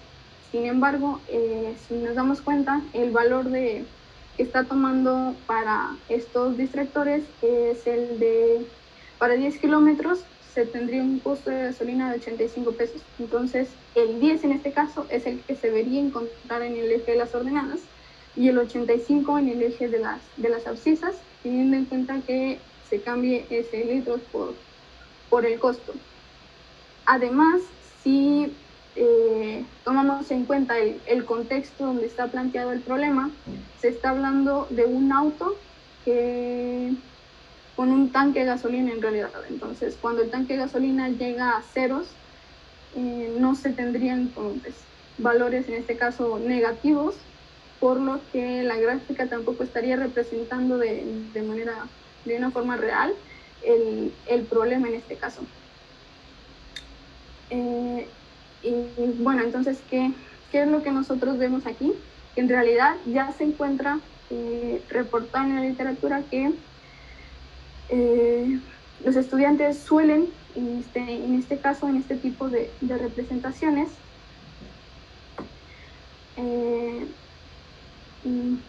Sin embargo, si nos damos cuenta, el valor que está tomando para estos distractores es el de, para 10 kilómetros, se tendría un costo de gasolina de 85 pesos. Entonces, el 10 en este caso es el que se debería encontrar en el eje de las ordenadas y el 85 en el eje de las abscisas, teniendo en cuenta que se cambie ese litros por el costo. Además, si tomamos en cuenta el contexto donde está planteado el problema, se está hablando de un auto con un tanque de gasolina en realidad. Entonces, cuando el tanque de gasolina llega a ceros, no se tendrían valores, en este caso, negativos, por lo que la gráfica tampoco estaría representando de una forma real el problema en este caso. Y bueno, entonces, ¿qué es lo que nosotros vemos aquí? Que en realidad ya se encuentra reportado en la literatura que los estudiantes suelen, en este caso, en este tipo de representaciones,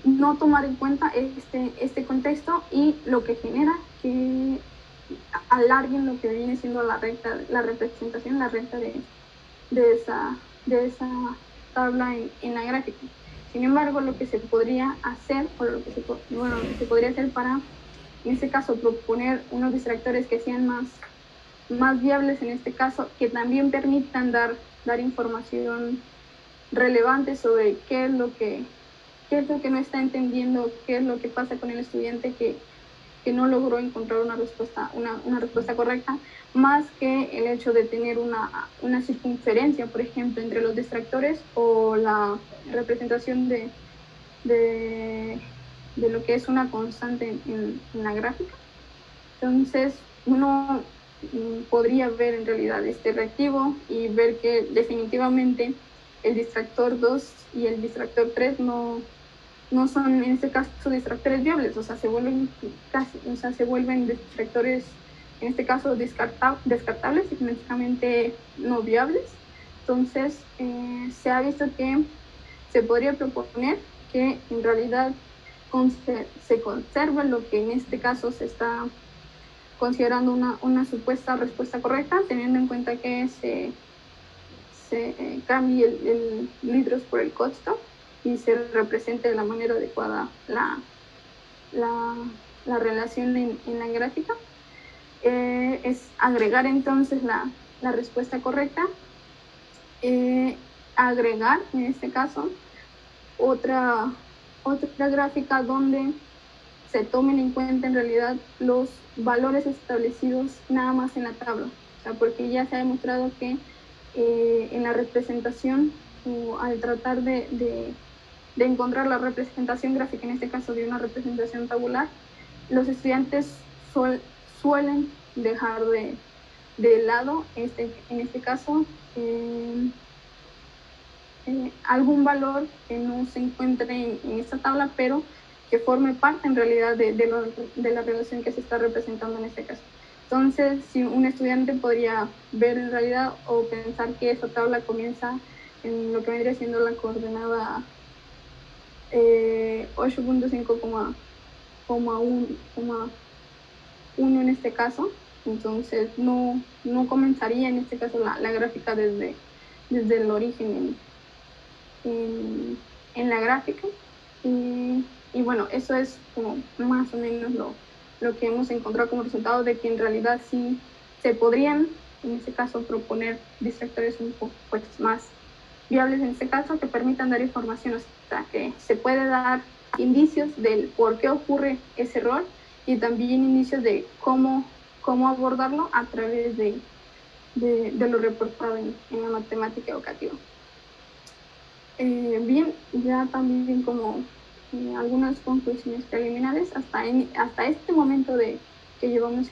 no tomar en cuenta este contexto, y lo que genera que alarguen lo que viene siendo la representación, la recta de esa tabla en la gráfica. Sin embargo, lo que se podría hacer, o lo que se podría hacer para, en este caso, proponer unos distractores que sean más viables, en este caso, que también permitan dar información relevante sobre qué es lo que no está entendiendo, qué es lo que pasa con el estudiante que no logró encontrar una respuesta correcta, más que el hecho de tener una circunferencia, por ejemplo, entre los distractores o la representación de lo que es una constante en la gráfica. Entonces, uno podría ver en realidad este reactivo y ver que definitivamente el distractor 2 y el distractor 3 no son, en este caso, distractores viables, o sea, se vuelven distractores, en este caso, descartables, significativamente no viables. Entonces, se ha visto que se podría proponer que en realidad se conserva lo que en este caso se está considerando una supuesta respuesta correcta, teniendo en cuenta que se cambie el litros por el costo y se represente de la manera adecuada la relación en la gráfica. Es agregar entonces la respuesta correcta, agregar en este caso otra gráfica donde se tomen en cuenta en realidad los valores establecidos nada más en la tabla, o sea, porque ya se ha demostrado que en la representación, o al tratar de encontrar la representación gráfica, en este caso de una representación tabular, los estudiantes suelen dejar de lado, en este caso, algún valor que no se encuentre en esta tabla, pero que forme parte en realidad de la relación que se está representando en este caso. Entonces, si un estudiante podría ver en realidad o pensar que esa tabla comienza en lo que vendría siendo la coordenada 8.5,1 en este caso, entonces no comenzaría en este caso la gráfica desde el origen en la gráfica. Y bueno, eso es como más o menos lo que hemos encontrado como resultado, de que en realidad sí se podrían, en este caso, proponer distractores un poco más viables, en este caso, que permitan dar información, o sea, que se puede dar indicios del por qué ocurre ese error y también indicios de cómo abordarlo a través de lo reportado en la matemática educativa. Bien, ya también como algunas conclusiones preliminares hasta este momento que llevamos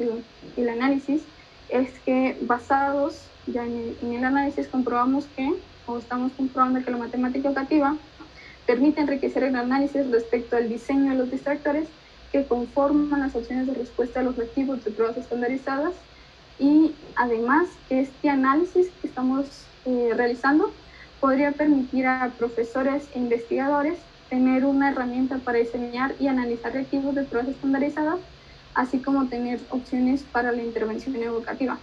el análisis, es que basados ya en el análisis estamos comprobando que la matemática educativa permite enriquecer el análisis respecto al diseño de los distractores que conforman las opciones de respuesta a los reactivos de pruebas estandarizadas, y además que este análisis que estamos realizando podría permitir a profesores e investigadores tener una herramienta para diseñar y analizar reactivos de pruebas estandarizadas, así como tener opciones para la intervención educativa.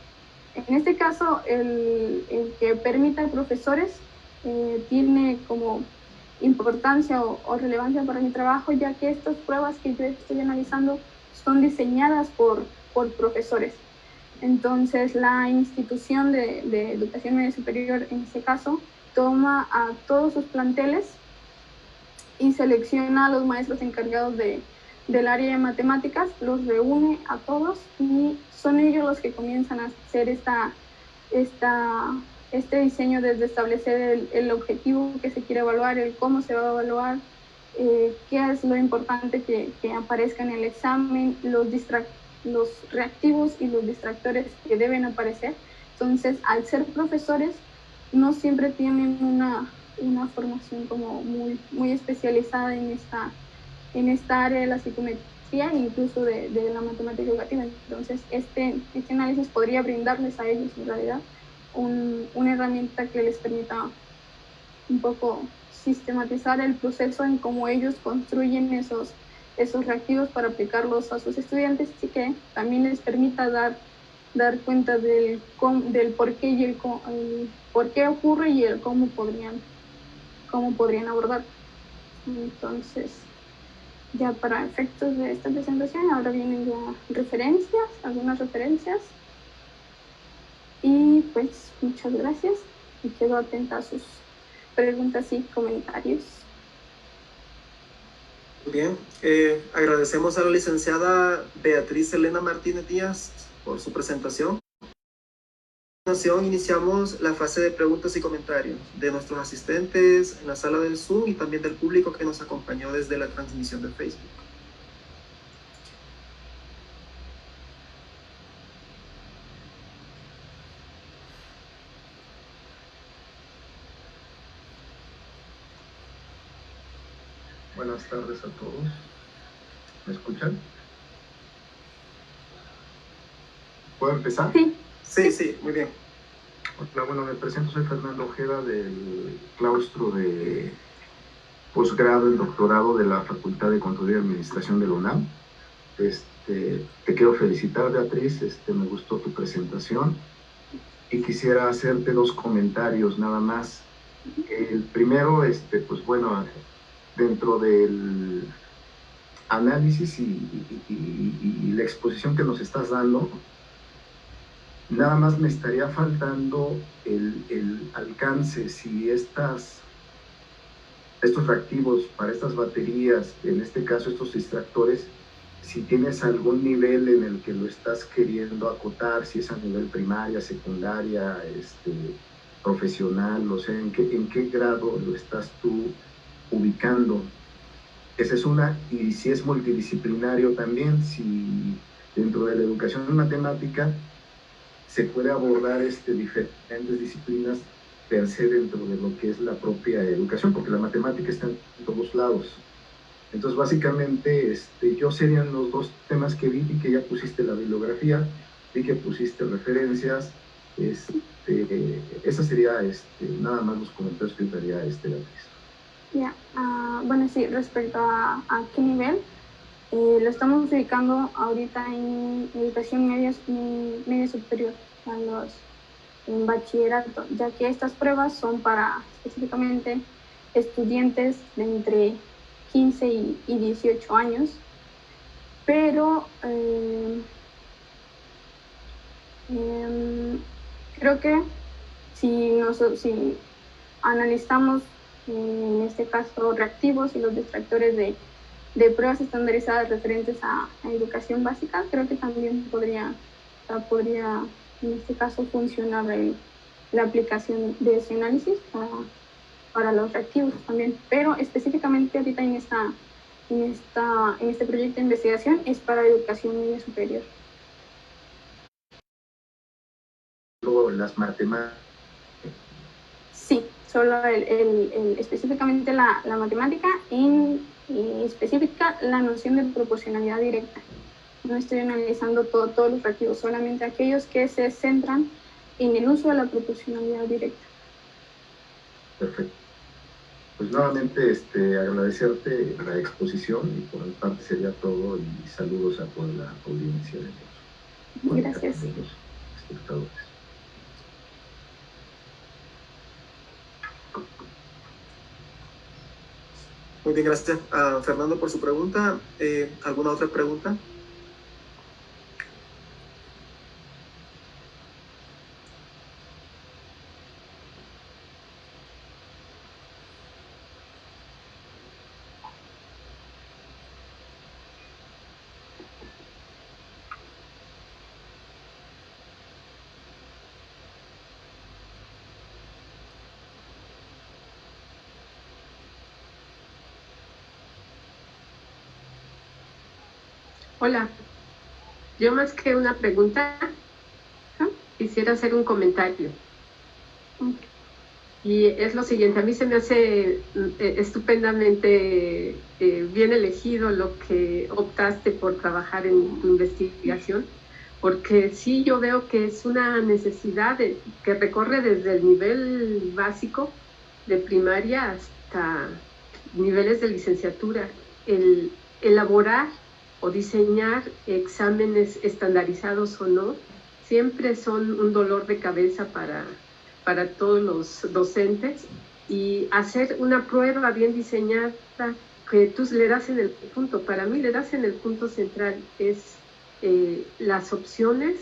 En este caso, el que permita a profesores tiene como importancia o relevancia para mi trabajo, ya que estas pruebas que yo estoy analizando son diseñadas por profesores. Entonces, la institución de educación media superior, en este caso, toma a todos sus planteles y selecciona a los maestros encargados del área de matemáticas, los reúne a todos y son ellos los que comienzan a hacer este diseño desde establecer el objetivo que se quiere evaluar, el cómo se va a evaluar, qué es lo importante que aparezca en el examen, los reactivos y los distractores que deben aparecer. Entonces, al ser profesores, no siempre tienen una formación como muy especializada en esta área de la psicometría e incluso de la matemática educativa. Entonces, este análisis podría brindarles a ellos, en realidad, una herramienta que les permita un poco sistematizar el proceso en cómo ellos construyen esos reactivos para aplicarlos a sus estudiantes, y que también les permita dar cuenta del por qué y el por qué ocurre y el cómo podrían abordar. Entonces, ya para efectos de esta presentación, ahora vienen ya algunas referencias. Y pues muchas gracias y quedo atenta a sus preguntas y comentarios. Bien, agradecemos a la licenciada Beatriz Elena Martínez Díaz por su presentación. A continuación iniciamos la fase de preguntas y comentarios de nuestros asistentes en la sala del Zoom y también del público que nos acompañó desde la transmisión de Facebook. Buenas tardes a todos. ¿Me escuchan? ¿Puedo empezar? Sí, muy bien. Hola, bueno, me presento, soy Fernando Ojeda del claustro de posgrado y doctorado de la Facultad de Contaduría y Administración de la UNAM. Te quiero felicitar, Beatriz, me gustó tu presentación y quisiera hacerte dos comentarios nada más. El primero, pues bueno, dentro del análisis y la exposición que nos estás dando, nada más me estaría faltando el alcance, si estos reactivos para estas baterías, en este caso estos distractores, si tienes algún nivel en el que lo estás queriendo acotar, si es a nivel primaria, secundaria, profesional, o sea, en qué grado lo estás tú ubicando. Esa es una, y si es multidisciplinario también, si dentro de la educación matemática se puede abordar diferentes disciplinas per se dentro de lo que es la propia educación, porque la matemática está en todos lados. Entonces, básicamente, yo serían los dos temas que vi que ya pusiste la bibliografía, vi que pusiste referencias, esa sería nada más los comentarios que daría Beatriz. Ya, bueno, sí, respecto a qué nivel, lo estamos ubicando ahorita en educación media superior, en bachillerato, ya que estas pruebas son para específicamente estudiantes de entre 15 y 18 años, pero creo que si analizamos en este caso reactivos y los distractores de pruebas estandarizadas referentes a educación básica, creo que también podría en este caso funcionar la aplicación de ese análisis para los reactivos también, pero específicamente ahorita en este proyecto de investigación es para educación media superior. Las matemáticas. Sí, solo específicamente la matemática, en específica la noción de proporcionalidad directa. No estoy analizando todos los reactivos, solamente aquellos que se centran en el uso de la proporcionalidad directa. Perfecto. Pues nuevamente agradecerte la exposición y por mi parte sería todo y saludos a toda la audiencia de los Gracias. espectadores. Muy bien, gracias a Fernando por su pregunta. ¿Alguna otra pregunta? Hola, yo más que una pregunta, quisiera hacer un comentario. Y es lo siguiente, a mí se me hace estupendamente bien elegido lo que optaste por trabajar en tu investigación, porque sí yo veo que es una necesidad que recorre desde el nivel básico de primaria hasta niveles de licenciatura, el elaborar o diseñar exámenes estandarizados o no, siempre son un dolor de cabeza para todos los docentes, y hacer una prueba bien diseñada que tú le das en el punto, para mí le das en el punto central, es las opciones,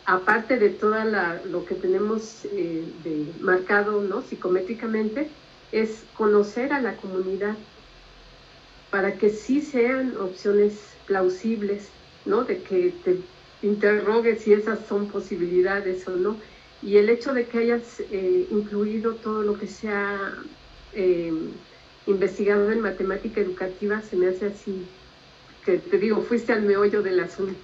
aparte de todo lo que tenemos marcado, ¿no?, psicométricamente, es conocer a la comunidad para que sí sean opciones plausibles, ¿no?, de que te interrogues si esas son posibilidades o no. Y el hecho de que hayas incluido todo lo que se ha investigado en matemática educativa se me hace así, que te digo, fuiste al meollo del asunto.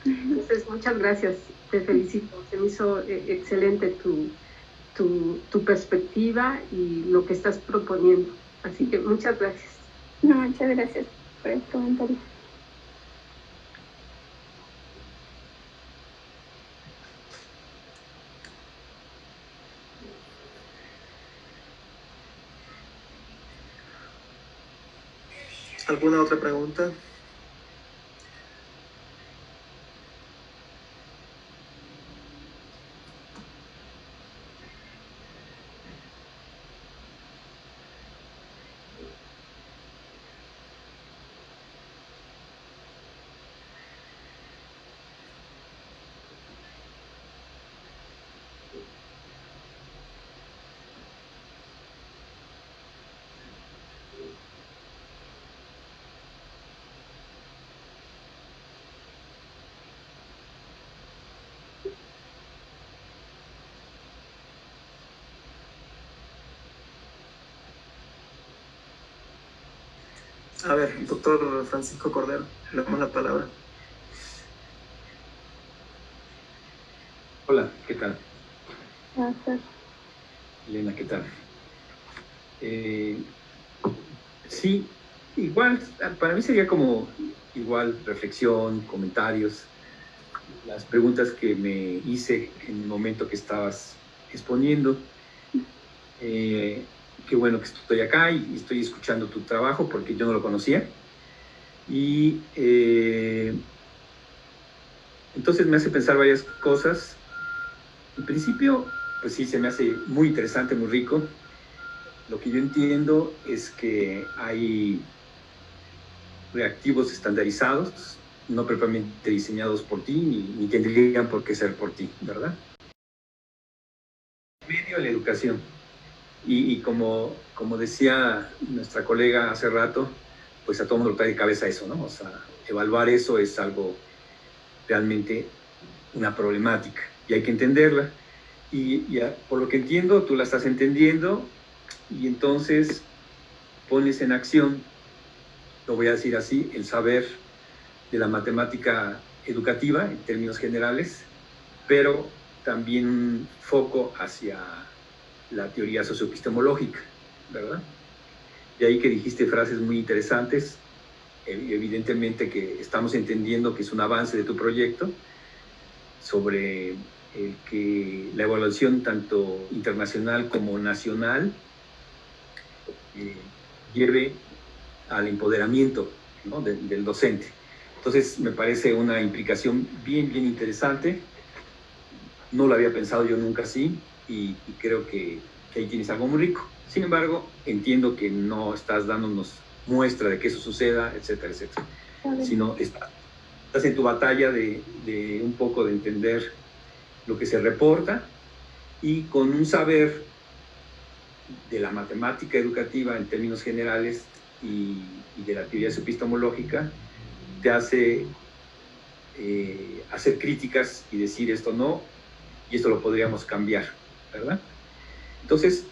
Entonces, muchas gracias, te felicito, se me hizo excelente tu perspectiva y lo que estás proponiendo. Así que muchas gracias. No, muchas gracias por el comentario. ¿Alguna otra pregunta? A ver, doctor Francisco Cordero, le damos la palabra. Hola, ¿qué tal? Gracias. Elena, ¿qué tal? Sí, igual, para mí sería como igual reflexión, comentarios, las preguntas que me hice en el momento que estabas exponiendo. Qué bueno que estoy acá y estoy escuchando tu trabajo porque yo no lo conocía. Y entonces me hace pensar varias cosas. En principio, pues sí, se me hace muy interesante, muy rico. Lo que yo entiendo es que hay reactivos estandarizados, no propiamente diseñados por ti, ni tendrían por qué ser por ti, ¿verdad? Medio de la educación. Y como decía nuestra colega hace rato, pues a todo mundo le trae de cabeza eso, ¿no? O sea, evaluar eso es algo realmente una problemática y hay que entenderla. Y por lo que entiendo, tú la estás entendiendo y entonces pones en acción, lo voy a decir así, el saber de la matemática educativa en términos generales, pero también un foco hacia la teoría socioepistemológica, ¿verdad? De ahí que dijiste frases muy interesantes, evidentemente que estamos entendiendo que es un avance de tu proyecto sobre que la evaluación tanto internacional como nacional lleve al empoderamiento, ¿no?, del docente. Entonces me parece una implicación bien interesante. No lo había pensado yo nunca así y creo que ahí tienes algo muy rico. Sin embargo, entiendo que no estás dándonos muestra de que eso suceda, etcétera, etcétera. Sino estás en tu batalla de un poco de entender lo que se reporta y con un saber de la matemática educativa en términos generales y de la teoría epistemológica, te hace hacer críticas y decir esto no, y esto lo podríamos cambiar, ¿verdad? Entonces,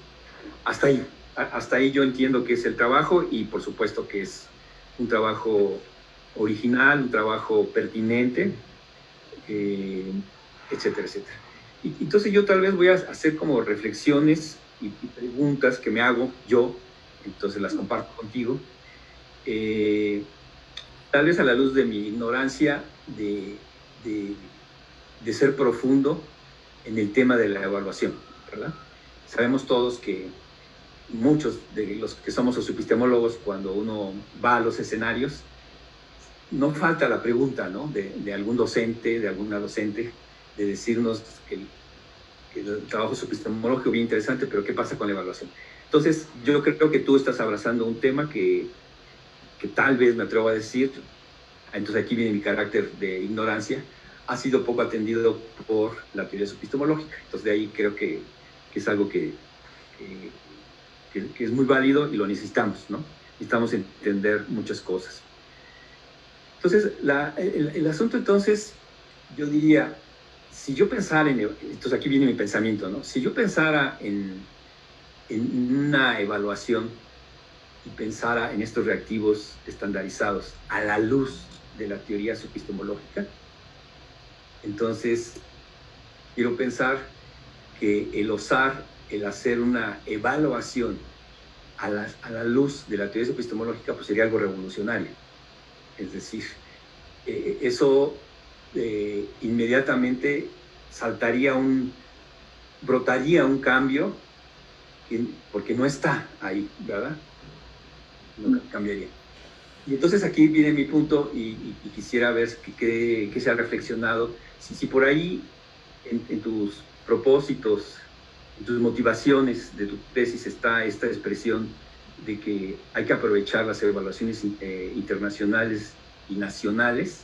hasta ahí yo entiendo que es el trabajo y por supuesto que es un trabajo original, un trabajo pertinente, etcétera, etcétera. Y entonces yo tal vez voy a hacer como reflexiones y preguntas que me hago yo, entonces las comparto contigo, tal vez a la luz de mi ignorancia de ser profundo en el tema de la evaluación, ¿verdad? Sabemos todos que muchos de los que somos socioepistemólogos, cuando uno va a los escenarios, no falta la pregunta, ¿no?, de algún docente, de alguna docente, de decirnos que el trabajo socioepistemológico es bien interesante, pero ¿qué pasa con la evaluación? Entonces, yo creo que tú estás abrazando un tema que tal vez me atrevo a decir, entonces aquí viene mi carácter de ignorancia, ha sido poco atendido por la teoría socioepistemológica. Entonces, de ahí creo que es algo que es muy válido y lo necesitamos, ¿no? Necesitamos entender muchas cosas. Entonces, el asunto, entonces, yo diría, si yo pensara entonces aquí viene mi pensamiento, ¿no? Si yo pensara en una evaluación y pensara en estos reactivos estandarizados a la luz de la teoría socioepistemológica, entonces quiero pensar que el osar, el hacer una evaluación a la luz de la teoría epistemológica, pues sería algo revolucionario. Es decir, eso inmediatamente brotaría un cambio, porque no está ahí, ¿verdad? No cambiaría. Y entonces aquí viene mi punto y quisiera ver qué se ha reflexionado. Si por ahí en tus propósitos, en tus motivaciones de tu tesis está esta expresión de que hay que aprovechar las evaluaciones internacionales y nacionales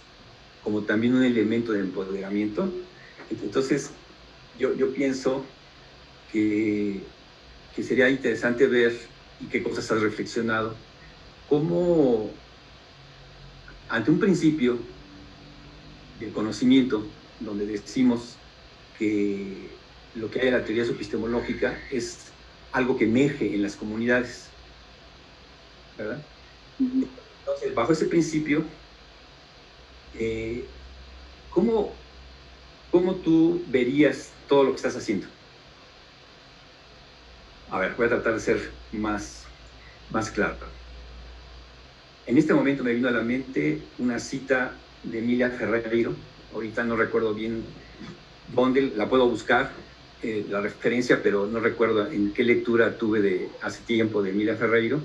como también un elemento de empoderamiento. Entonces, yo pienso que sería interesante ver y qué cosas has reflexionado, cómo ante un principio del conocimiento, donde decimos que lo que hay en la teoría epistemológica es algo que emerge en las comunidades, ¿verdad? Entonces, bajo ese principio, ¿cómo tú verías todo lo que estás haciendo? A ver, voy a tratar de ser más claro. En este momento me vino a la mente una cita de Emilia Ferreiro. Ahorita no recuerdo bien dónde, la puedo buscar, la referencia, pero no recuerdo en qué lectura tuve hace tiempo de Emilia Ferreiro,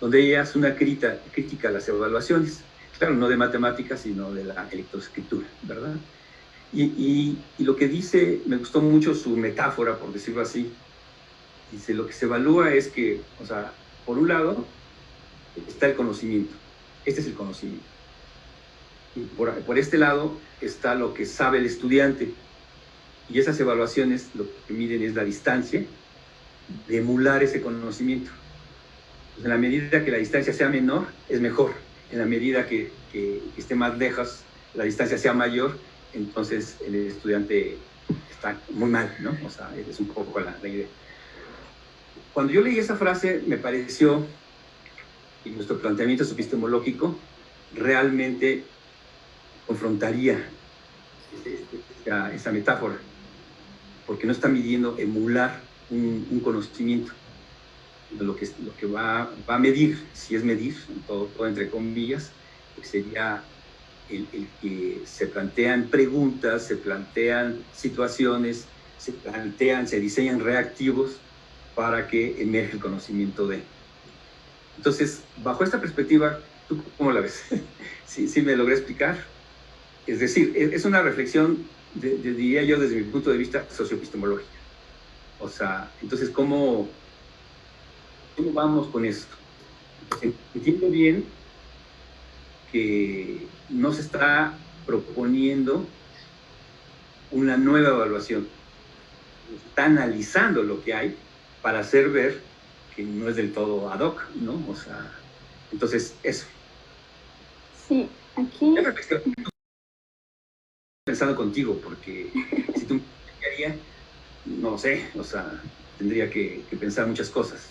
donde ella hace una crítica a las evaluaciones. Claro, no de matemáticas, sino de la electroescritura, ¿verdad? Y lo que dice, me gustó mucho su metáfora, por decirlo así. Dice, lo que se evalúa es que, o sea, por un lado está el conocimiento. Este es el conocimiento. Y por este lado está lo que sabe el estudiante. Y esas evaluaciones lo que miden es la distancia de emular ese conocimiento. Pues en la medida que la distancia sea menor, es mejor. En la medida que esté más lejos, la distancia sea mayor, entonces el estudiante está muy mal, ¿no? O sea, es un poco la idea. Cuando yo leí esa frase, me pareció que nuestro planteamiento epistemológico realmente confrontaría esa metáfora, porque no está midiendo emular un conocimiento. Lo que va a medir, si es medir, todo entre comillas, sería el que se plantean preguntas, se plantean situaciones, se diseñan reactivos para que emerge el conocimiento de. Entonces, bajo esta perspectiva, ¿tú cómo la ves? ¿Sí me logré explicar? Es decir, es una reflexión, diría yo, desde mi punto de vista socioepistemológica. O sea, entonces, ¿cómo vamos con esto? Entiendo bien que no se está proponiendo una nueva evaluación. Se está analizando lo que hay para hacer ver que no es del todo ad hoc, ¿no? O sea, entonces, eso. Sí, aquí... Estoy pensando contigo, porque si tú me explicarías, no lo sé, o sea, tendría que pensar muchas cosas.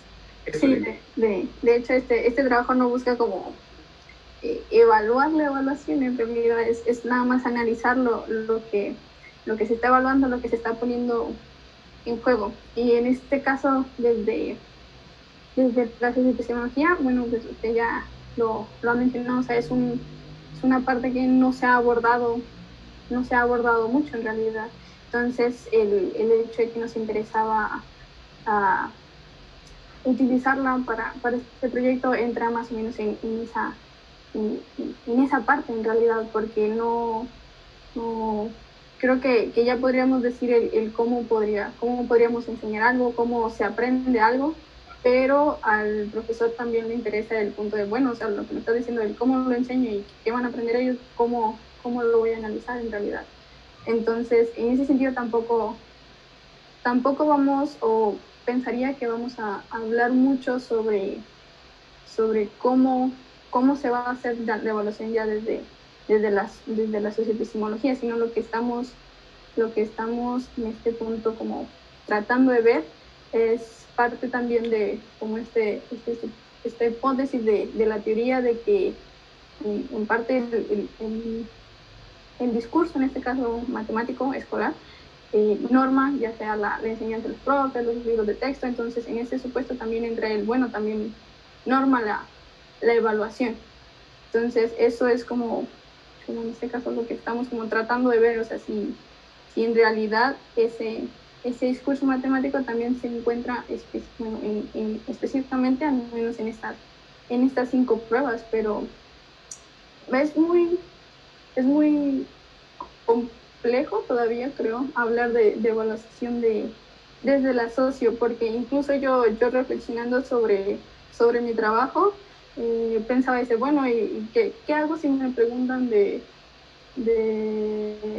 Sí, de hecho, este trabajo no busca como evaluar la evaluación, en realidad es nada más analizar lo que se está evaluando, lo que se está poniendo en juego. Y en este caso, desde la epistemología, bueno, pues usted ya lo ha mencionado, o sea, es una parte que no se ha abordado mucho en realidad. Entonces, el hecho de que nos interesaba a utilizarla para este proyecto entra más o menos en esa parte en realidad, porque no creo que ya podríamos decir el cómo podríamos enseñar algo, cómo se aprende algo, pero al profesor también le interesa el punto de, bueno, o sea, lo que me está diciendo, el cómo lo enseño y qué van a aprender ellos, cómo lo voy a analizar en realidad. Entonces, en ese sentido tampoco vamos, o pensaría que vamos a hablar mucho sobre cómo se va a hacer la evaluación ya desde la socioepistemología, sino lo que estamos en este punto como tratando de ver es parte también de como esta hipótesis de la teoría de que en parte el discurso, en este caso matemático, escolar, norma, ya sea la enseñanza de los profes, los libros de texto. Entonces en ese supuesto también entra también norma la evaluación. Entonces eso es como en este caso lo que estamos como tratando de ver, o sea, si en realidad ese discurso matemático también se encuentra específicamente, al menos en estas 5 pruebas, pero es muy complejo todavía, creo, hablar de evaluación desde la socio, porque incluso yo reflexionando sobre mi trabajo, pensaba, bueno, ¿y qué hago si me preguntan de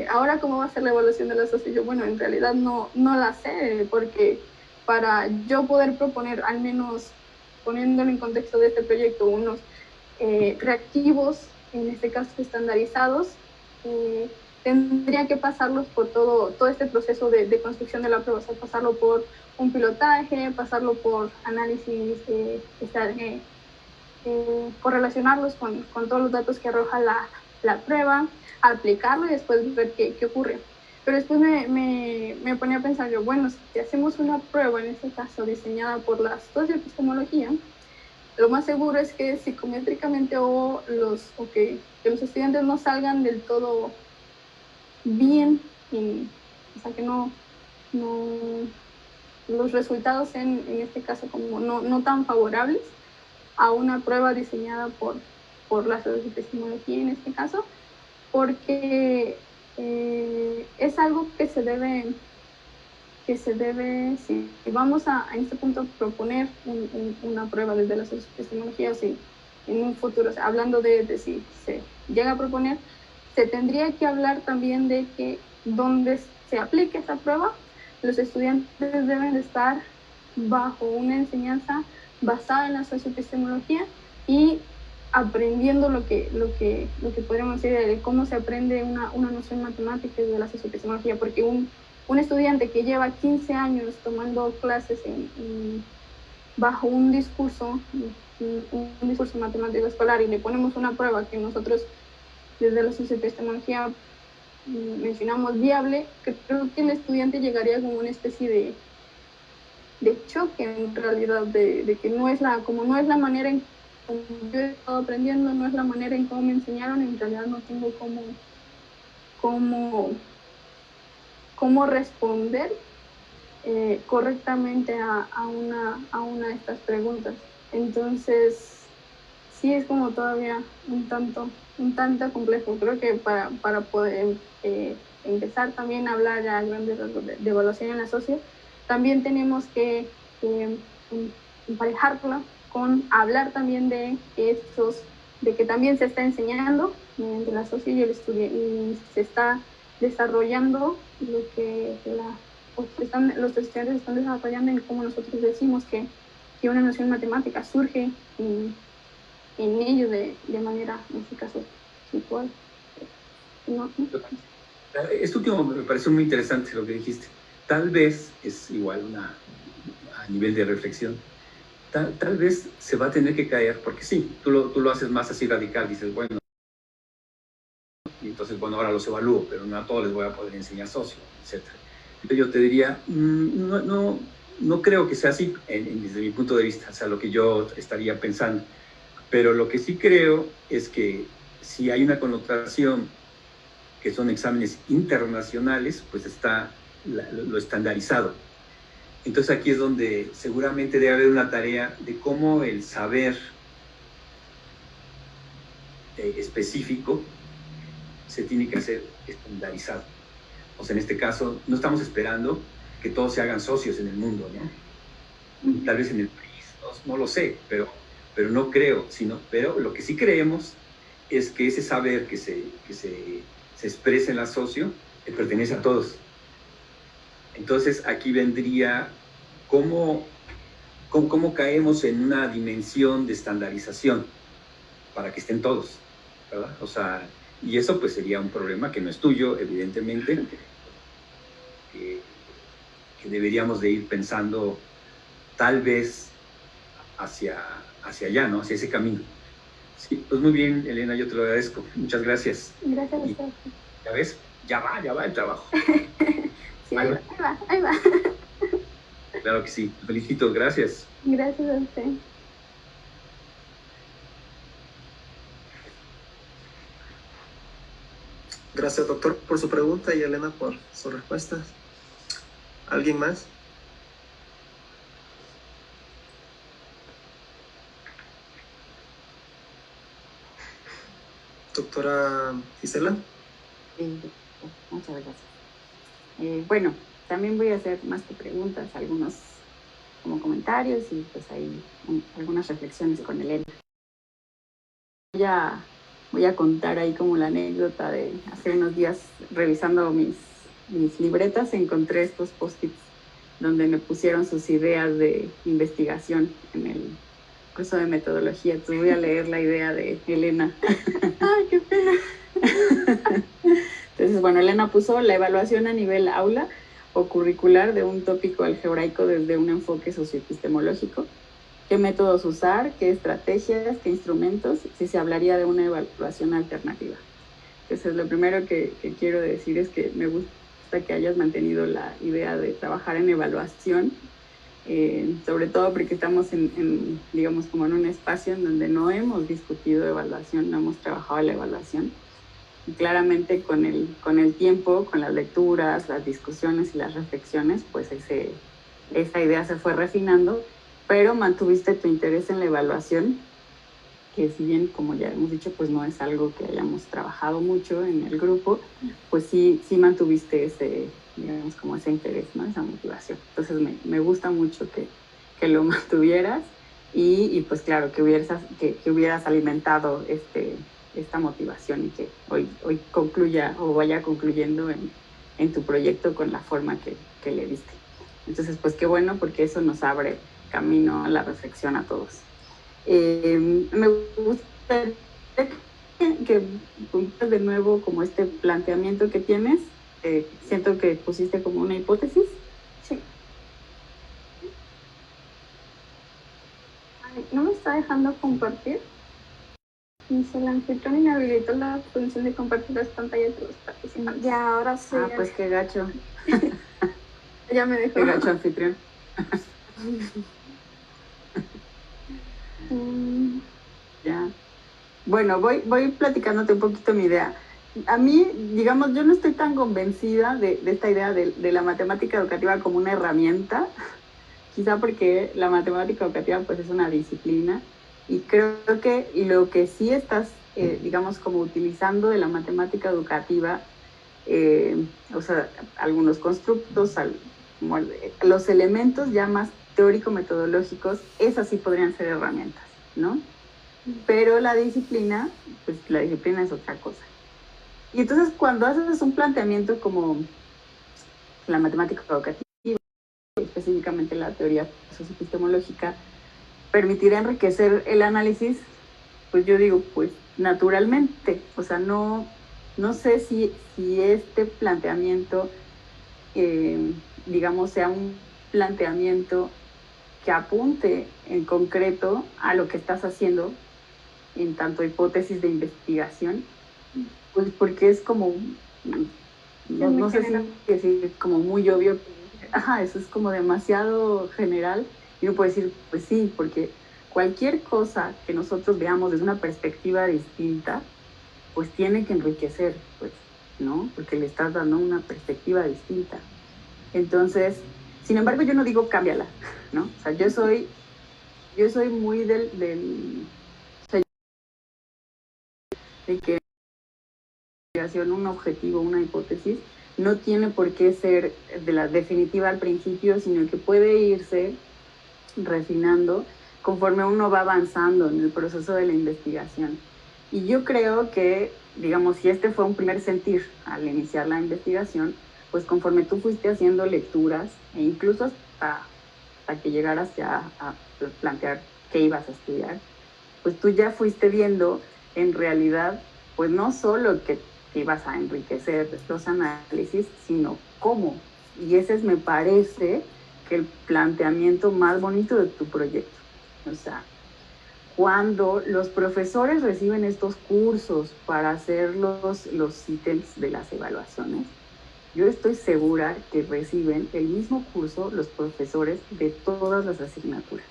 ahora cómo va a ser la evaluación de la socio? Yo, bueno, en realidad no la sé, porque para yo poder proponer, al menos poniéndolo en contexto de este proyecto, unos reactivos, en este caso estandarizados, tendría que pasarlos por todo este proceso de construcción de la prueba, o sea, pasarlo por un pilotaje, pasarlo por análisis, correlacionarlos con todos los datos que arroja la prueba, aplicarlo y después ver qué ocurre. Pero después me ponía a pensar yo, bueno, si hacemos una prueba, en este caso diseñada por la socioepistemología, lo más seguro es que psicométricamente que los estudiantes no salgan del todo bien, o sea, que no los resultados sean en este caso como no tan favorables a una prueba diseñada por la socioepistemología en este caso, porque es algo que se debe, si vamos en este punto proponer una prueba desde la socioepistemología, o si en un futuro, o sea, hablando de si se llega a proponer, se tendría que hablar también de que donde se aplique esta prueba, los estudiantes deben de estar bajo una enseñanza basada en la socioepistemología y aprendiendo lo que podríamos decir de cómo se aprende una noción matemática de la socioepistemología, porque un estudiante que lleva 15 años tomando clases bajo un discurso matemático escolar y le ponemos una prueba que nosotros desde la socioepistemología mencionamos viable, creo que el estudiante llegaría como una especie de choque en realidad, de que no es la manera en como yo he estado aprendiendo, no es la manera en cómo me enseñaron, en realidad no tengo cómo responder correctamente a una de estas preguntas. Entonces sí es como todavía un tanto complejo. Creo que para poder empezar también a hablar a grandes rasgos de evaluación en la socio, también tenemos que emparejarla con hablar también de que también se está enseñando mediante la socio y el estudio, y se está desarrollando lo que los estudiantes están desarrollando, en cómo nosotros decimos que una noción matemática surge en ellos de manera, en este caso, virtual. ¿No? Esto último me pareció muy interesante lo que dijiste. Tal vez es igual a nivel de reflexión. tal vez se va a tener que caer, porque sí, tú lo haces más así radical, dices, bueno, y entonces, bueno, ahora los evalúo, pero no a todos les voy a poder enseñar socio, etc. Entonces yo te diría, no creo que sea así desde mi punto de vista, o sea, lo que yo estaría pensando, pero lo que sí creo es que si hay una connotación que son exámenes internacionales, pues está lo estandarizado. Entonces aquí es donde seguramente debe haber una tarea de cómo el saber específico se tiene que hacer estandarizado. O sea, en este caso, no estamos esperando que todos se hagan socios en el mundo, ¿no? Tal vez en el país, no lo sé, pero no creo, pero lo que sí creemos es que ese saber que se expresa en la socio le pertenece a todos. Entonces aquí vendría cómo caemos en una dimensión de estandarización para que estén todos, ¿verdad? O sea, y eso pues sería un problema que no es tuyo, evidentemente, que deberíamos de ir pensando tal vez hacia allá, ¿no? Hacia ese camino. Sí, pues muy bien, Elena, yo te lo agradezco. Muchas gracias. Gracias a usted. ¿Ya ves? Ya va el trabajo. Sí, ahí va. Claro que sí. Felicito, gracias. Gracias a usted. Gracias, doctor, por su pregunta y Elena por su respuesta. ¿Alguien más? Doctora Gisela. Muchas gracias. Bueno, también voy a hacer más que preguntas, algunos como comentarios y pues ahí algunas reflexiones con Elena. Voy a contar ahí como la anécdota de hace unos días revisando mis libretas, encontré estos post-its donde me pusieron sus ideas de investigación en el curso de metodología. Entonces voy a leer la idea de Elena. Ay, qué pena. Entonces, bueno, Elena puso la evaluación a nivel aula o curricular de un tópico algebraico desde un enfoque socioepistemológico. ¿Qué métodos usar? ¿Qué estrategias? ¿Qué instrumentos? Si se hablaría de una evaluación alternativa. Entonces, lo primero que quiero decir es que me gusta que hayas mantenido la idea de trabajar en evaluación, sobre todo porque estamos digamos, como en un espacio en donde no hemos discutido evaluación, no hemos trabajado la evaluación. Y claramente con el tiempo, con las lecturas, las discusiones y las reflexiones, pues esa idea se fue refinando, pero mantuviste tu interés en la evaluación, que si bien, como ya hemos dicho, pues no es algo que hayamos trabajado mucho en el grupo, pues sí mantuviste ese, digamos, como ese interés, ¿no? Esa motivación. Entonces me gusta mucho que lo mantuvieras y pues claro, que hubieras alimentado esta motivación y que hoy concluya o vaya concluyendo en tu proyecto con la forma que le diste. Entonces, pues qué bueno, porque eso nos abre camino a la reflexión a todos. Me gusta que cumplas de nuevo como este planteamiento que tienes. Siento que pusiste como una hipótesis. Sí. Ay, ¿no me está dejando compartir? Dice, el anfitrión inhabilitó la función de compartir las pantallas de los participantes. Ya, ahora sí. Ah, pues qué gacho. Ya me dejó. Qué gacho, anfitrión. Ya. Bueno, voy platicándote un poquito mi idea. A mí, digamos, yo no estoy tan convencida de esta idea de la matemática educativa como una herramienta, quizá porque la matemática educativa pues es una disciplina y creo que lo que sí estás, digamos, como utilizando de la matemática educativa, o sea, algunos constructos, como los elementos ya más teórico-metodológicos, esas sí podrían ser herramientas, ¿no? Pero la disciplina es otra cosa. Y entonces cuando haces un planteamiento como la matemática educativa, específicamente la teoría socioepistemológica, permitirá enriquecer el análisis, pues yo digo, pues naturalmente, o sea, no sé si este planteamiento, digamos, sea un planteamiento que apunte en concreto a lo que estás haciendo en tanto hipótesis de investigación, pues porque es como, no sé si decir como muy obvio, eso es como demasiado general, y uno puede decir, pues sí, porque cualquier cosa que nosotros veamos desde una perspectiva distinta, pues tiene que enriquecer, pues, ¿no? Porque le estás dando una perspectiva distinta. Entonces, sin embargo, yo no digo cámbiala, ¿no? O sea, yo soy muy del o sea, de que un objetivo, una hipótesis, no tiene por qué ser de la definitiva al principio, sino que puede irse refinando conforme uno va avanzando en el proceso de la investigación. Y yo creo que, digamos, si este fue un primer sentir al iniciar la investigación, pues conforme tú fuiste haciendo lecturas, e incluso hasta que llegaras ya a plantear qué ibas a estudiar, pues tú ya fuiste viendo en realidad, pues no solo que te ibas a enriquecer los análisis, sino cómo. Y ese es, me parece, que el planteamiento más bonito de tu proyecto. O sea, cuando los profesores reciben estos cursos para hacer los ítems de las evaluaciones, yo estoy segura que reciben el mismo curso los profesores de todas las asignaturas.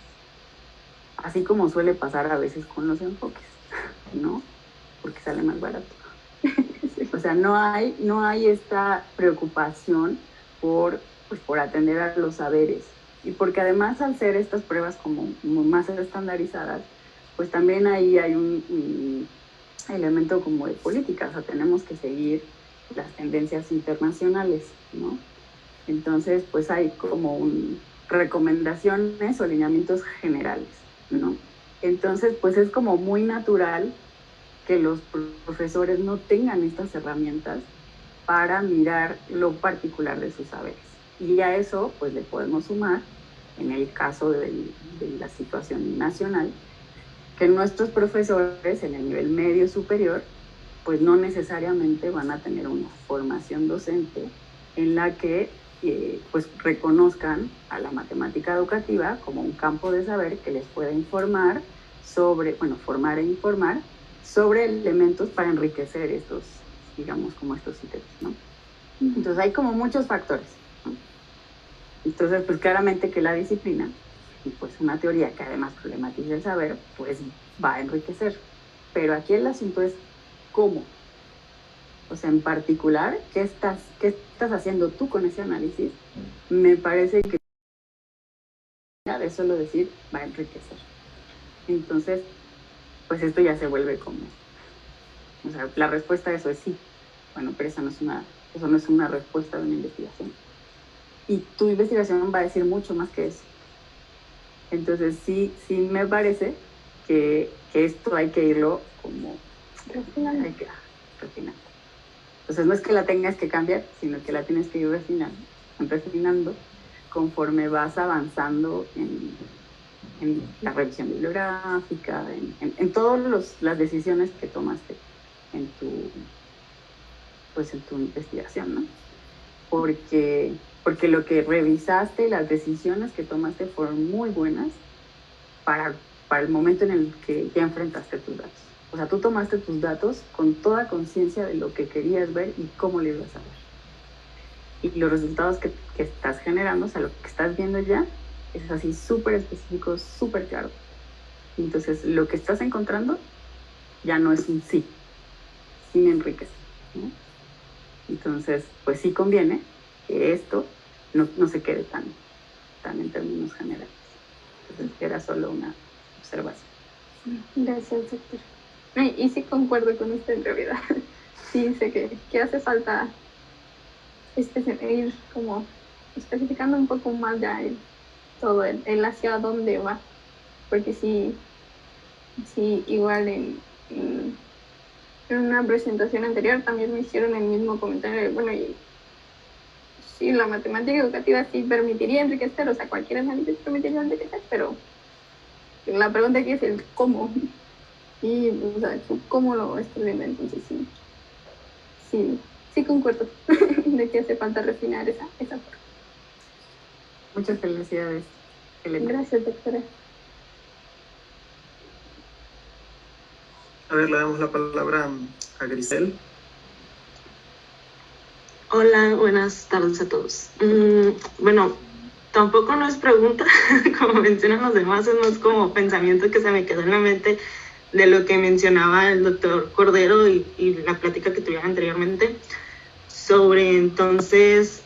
Así como suele pasar a veces con los enfoques, ¿no? Porque sale más barato. O sea, no hay esta preocupación por atender a los saberes. Y porque además, al ser estas pruebas como más estandarizadas, pues también ahí hay un elemento como de política. O sea, tenemos que seguir las tendencias internacionales, ¿no? Entonces, pues hay como recomendaciones o lineamientos generales, ¿no? Entonces, pues es como muy natural que los profesores no tengan estas herramientas para mirar lo particular de sus saberes. Y a eso, pues le podemos sumar, en el caso de la situación nacional, que nuestros profesores en el nivel medio superior, pues no necesariamente van a tener una formación docente en la que pues reconozcan a la matemática educativa como un campo de saber que les pueda informar formar e informar sobre elementos para enriquecer estos, digamos, como estos ítems, ¿no? Entonces hay como muchos factores, ¿no? Entonces, pues claramente que la disciplina, y pues una teoría que además problematiza el saber, pues va a enriquecer. Pero aquí el asunto es cómo. O sea, en particular, ¿qué estás haciendo tú con ese análisis? Me parece que de solo decir va a enriquecer. Entonces, pues esto ya se vuelve como, o sea, la respuesta a eso es sí. Bueno, pero eso no es una respuesta de una investigación. Y tu investigación va a decir mucho más que eso. Entonces, sí me parece que esto hay que irlo como refinando. Entonces, no es que la tengas que cambiar, sino que la tienes que ir refinando conforme vas avanzando en la revisión bibliográfica, en todas las decisiones que tomaste en tu investigación, ¿no? Porque lo que revisaste, las decisiones que tomaste fueron muy buenas para el momento en el que ya enfrentaste tus datos. O sea, tú tomaste tus datos con toda conciencia de lo que querías ver y cómo lo ibas a ver. Y los resultados que estás generando, o sea, lo que estás viendo ya, es así súper específico, súper claro. Entonces, lo que estás encontrando ya no es un sí me enriquece, ¿no? Entonces, pues sí conviene que esto no se quede tan en términos generales. Entonces, era solo una observación. Gracias, doctor. Y sí concuerdo con usted en realidad. Sí, sé que hace falta ir como especificando un poco más ya todo el hacia dónde va. Porque sí igual en una presentación anterior también me hicieron el mismo comentario. Bueno, y sí, la matemática educativa sí permitiría enriquecer, o sea, cualquier análisis permitiría enriquecer, pero la pregunta aquí es el cómo. Y, o sea, cómo lo estoy viendo. Entonces sí concuerdo de que hace falta refinar esa parte. Muchas felicidades. Gracias, doctora. A ver, le damos la palabra a Grisel. Hola, buenas tardes a todos. Bueno, tampoco no es pregunta, como mencionan los demás, es más como pensamiento que se me quedó en la mente de lo que mencionaba el doctor Cordero y la plática que tuvieron anteriormente sobre entonces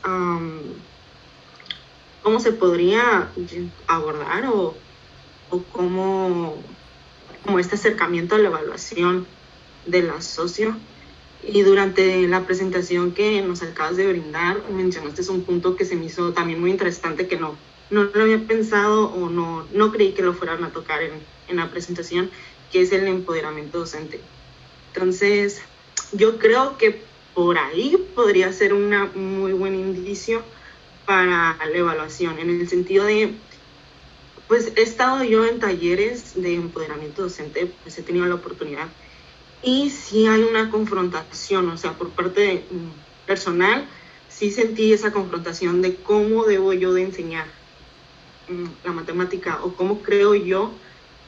cómo se podría abordar o cómo este acercamiento a la evaluación de la socio. Y durante la presentación que nos acabas de brindar, mencionaste un punto que se me hizo también muy interesante, que no lo había pensado o no creí que lo fueran a tocar en la presentación, que es el empoderamiento docente. Entonces, yo creo que por ahí podría ser un muy buen indicio para la evaluación, en el sentido de, pues he estado yo en talleres de empoderamiento docente, pues he tenido la oportunidad, y sí hay una confrontación, o sea, por parte personal, sí sentí esa confrontación de cómo debo yo de enseñar la matemática o cómo creo yo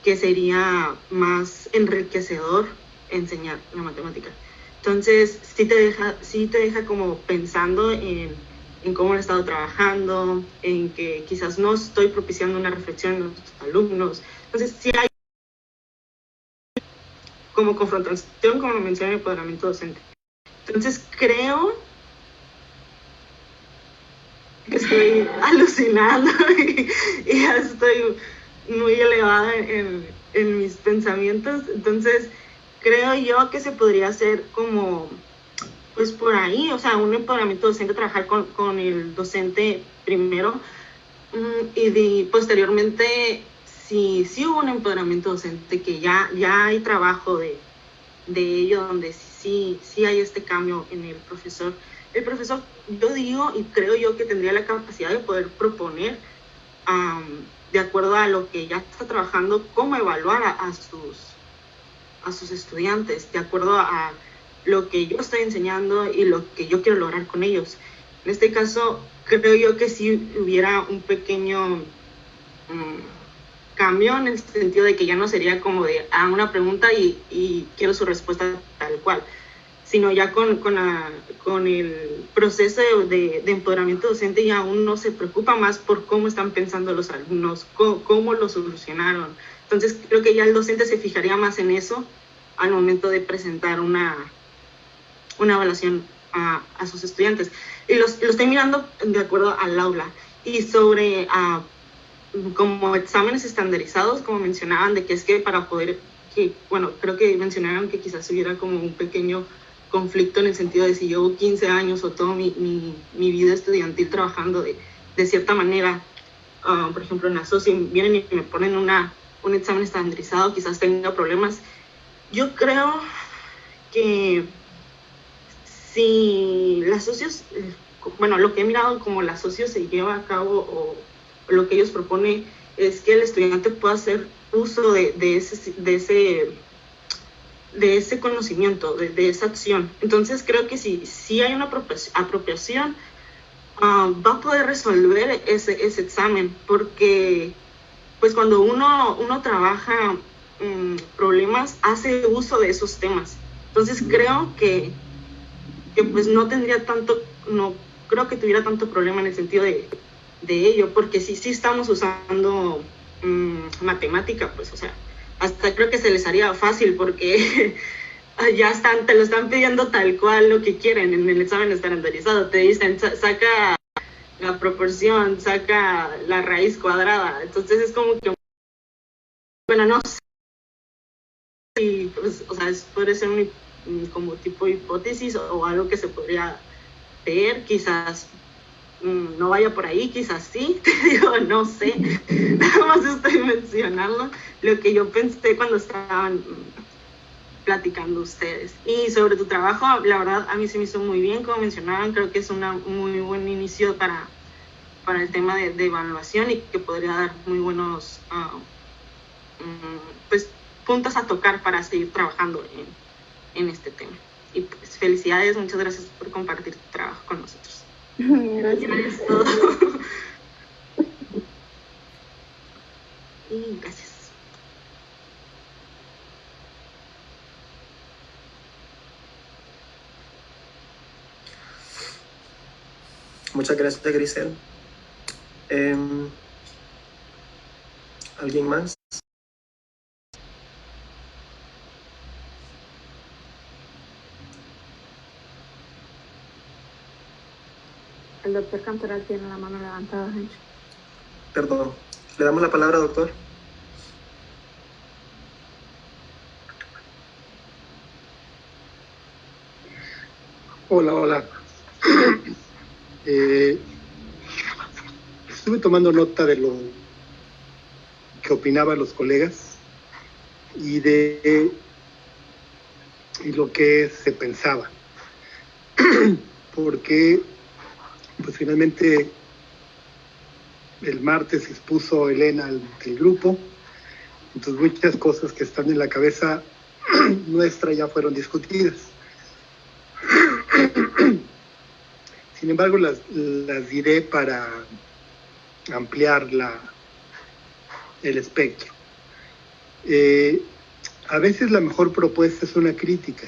que sería más enriquecedor enseñar la matemática. Entonces, sí te deja como pensando en cómo lo he estado trabajando, en que quizás no estoy propiciando una reflexión en los alumnos. Entonces, sí hay como confrontación, como mencioné, el empoderamiento docente. Entonces, creo que estoy alucinando y ya estoy muy elevada en mis pensamientos. Entonces, creo yo que se podría hacer como, pues por ahí, o sea, un empoderamiento docente, trabajar con el docente primero y posteriormente, si hubo un empoderamiento docente, que ya hay trabajo de ello, donde sí hay este cambio en el profesor. El profesor, yo digo y creo yo que tendría la capacidad de poder proponer, de acuerdo a lo que ya está trabajando, cómo evaluar a sus estudiantes, de acuerdo a lo que yo estoy enseñando y lo que yo quiero lograr con ellos. En este caso, creo yo que sí hubiera un pequeño cambio, en el sentido de que ya no sería como de una pregunta y quiero su respuesta tal cual, sino ya con el proceso de empoderamiento docente ya uno se preocupa más por cómo están pensando los alumnos, cómo lo solucionaron. Entonces creo que ya el docente se fijaría más en eso al momento de presentar una evaluación a sus estudiantes. Y lo estoy mirando de acuerdo al aula. Y sobre como exámenes estandarizados, como mencionaban, de que es que para poder, creo que mencionaron que quizás hubiera como un pequeño conflicto en el sentido de si llevo 15 años o toda mi vida estudiantil trabajando de cierta manera, por ejemplo en la socio, vienen y me ponen un examen estandarizado, quizás tenga problemas. Yo creo que si las socios, lo que he mirado como las socios se lleva a cabo o lo que ellos proponen es que el estudiante pueda hacer uso de ese conocimiento, de esa acción. Entonces creo que si hay una apropiación, va a poder resolver ese examen, porque pues cuando uno trabaja problemas, hace uso de esos temas. Entonces creo que pues no creo que tuviera tanto problema en el sentido de ello, porque sí estamos usando matemática, pues, o sea, hasta creo que se les haría fácil, porque ya te lo están pidiendo tal cual lo que quieren en el examen estandarizado. Te dicen, saca la proporción, saca la raíz cuadrada. Entonces es como que, no sé, y, pues, o sea, puede ser como tipo hipótesis o algo que se podría ver, quizás no vaya por ahí, quizás sí, te digo, no sé, nada más estoy mencionando lo que yo pensé cuando estaban platicando ustedes. Y sobre tu trabajo, la verdad, a mí se me hizo muy bien, como mencionaban, creo que es un muy buen inicio para el tema de evaluación, y que podría dar muy buenos pues puntos a tocar para seguir trabajando en este tema. Y pues felicidades, muchas gracias por compartir tu trabajo con nosotros. Gracias. Es todo. Y gracias. Muchas gracias, Grisel. ¿Alguien más? El doctor Cantoral tiene la mano levantada, gente. Perdón. Le damos la palabra, doctor. Hola. Estuve tomando nota de lo que opinaban los colegas y de lo que se pensaba. Porque pues finalmente el martes expuso Elena del grupo, entonces muchas cosas que están en la cabeza nuestra ya fueron discutidas. Sin embargo, las diré para ampliar el espectro. A veces la mejor propuesta es una crítica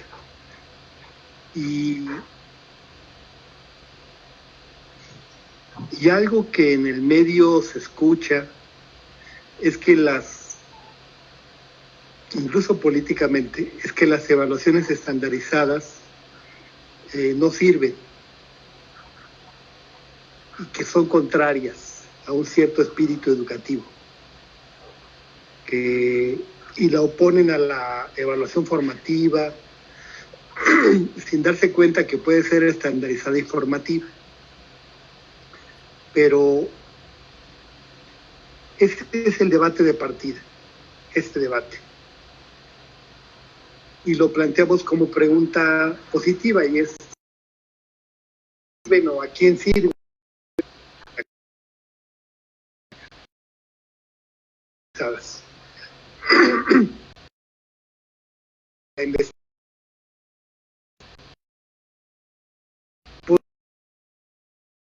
y algo que en el medio se escucha es que incluso políticamente, es que las evaluaciones estandarizadas no sirven y que son contrarias a un cierto espíritu educativo y la oponen a la evaluación formativa sin darse cuenta que puede ser estandarizada y formativa. Pero este es el debate de partida, este debate. Y lo planteamos como pregunta positiva y es, bueno, ¿a quién sirve? La investigación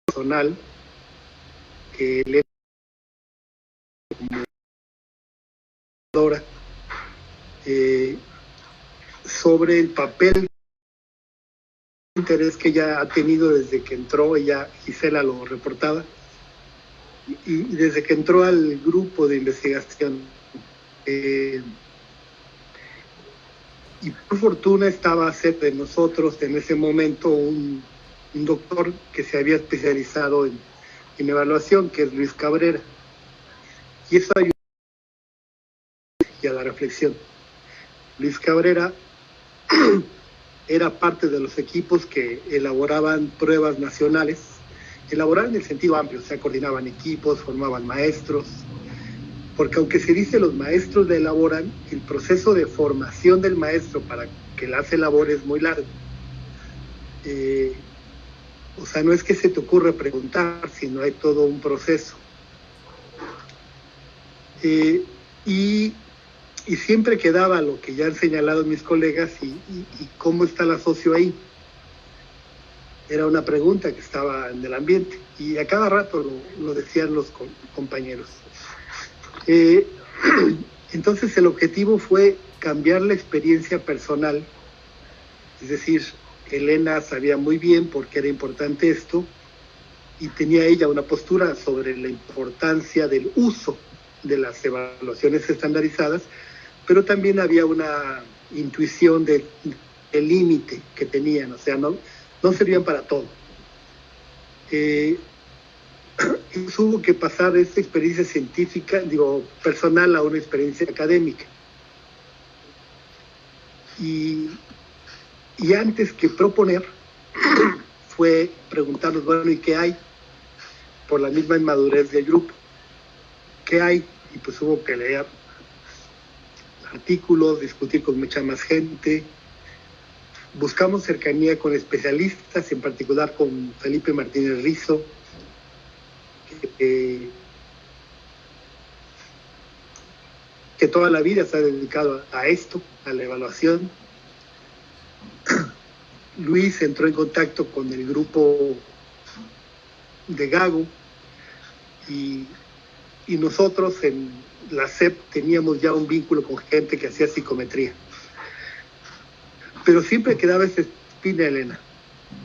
personal que le sobre el papel de interés que ella ha tenido desde que entró, Gisela lo reportaba, y desde que entró al grupo de investigación. Y por fortuna estaba cerca de nosotros en ese momento un doctor que se había especializado en evaluación, que es Luis Cabrera. Y eso ayudó a la reflexión. Luis Cabrera era parte de los equipos que elaboraban pruebas nacionales, elaboraban en el sentido amplio, o sea, coordinaban equipos, formaban maestros, porque aunque se dice los maestros la elaboran, el proceso de formación del maestro para que la elabore es muy largo. O sea, no es que se te ocurra preguntar, sino hay todo un proceso. Y siempre quedaba lo que ya han señalado mis colegas y cómo está la socio ahí. Era una pregunta que estaba en el ambiente y a cada rato lo decían los compañeros. Entonces el objetivo fue cambiar la experiencia personal, es decir, Elena sabía muy bien por qué era importante esto y tenía ella una postura sobre la importancia del uso de las evaluaciones estandarizadas, pero también había una intuición del límite que tenían, o sea, no servían para todo. Hubo que pasar de esta experiencia científica, personal, a una experiencia académica. Y antes que proponer, fue preguntarnos, bueno, ¿y qué hay? Por la misma inmadurez del grupo. ¿Qué hay? Y pues hubo que leer artículos, discutir con mucha más gente. Buscamos cercanía con especialistas, en particular con Felipe Martínez Rizo, que toda la vida se ha dedicado a esto, a la evaluación. Luis entró en contacto con el grupo de Gago y nosotros la SEP teníamos ya un vínculo con gente que hacía psicometría. Pero siempre quedaba esa espina, Elena.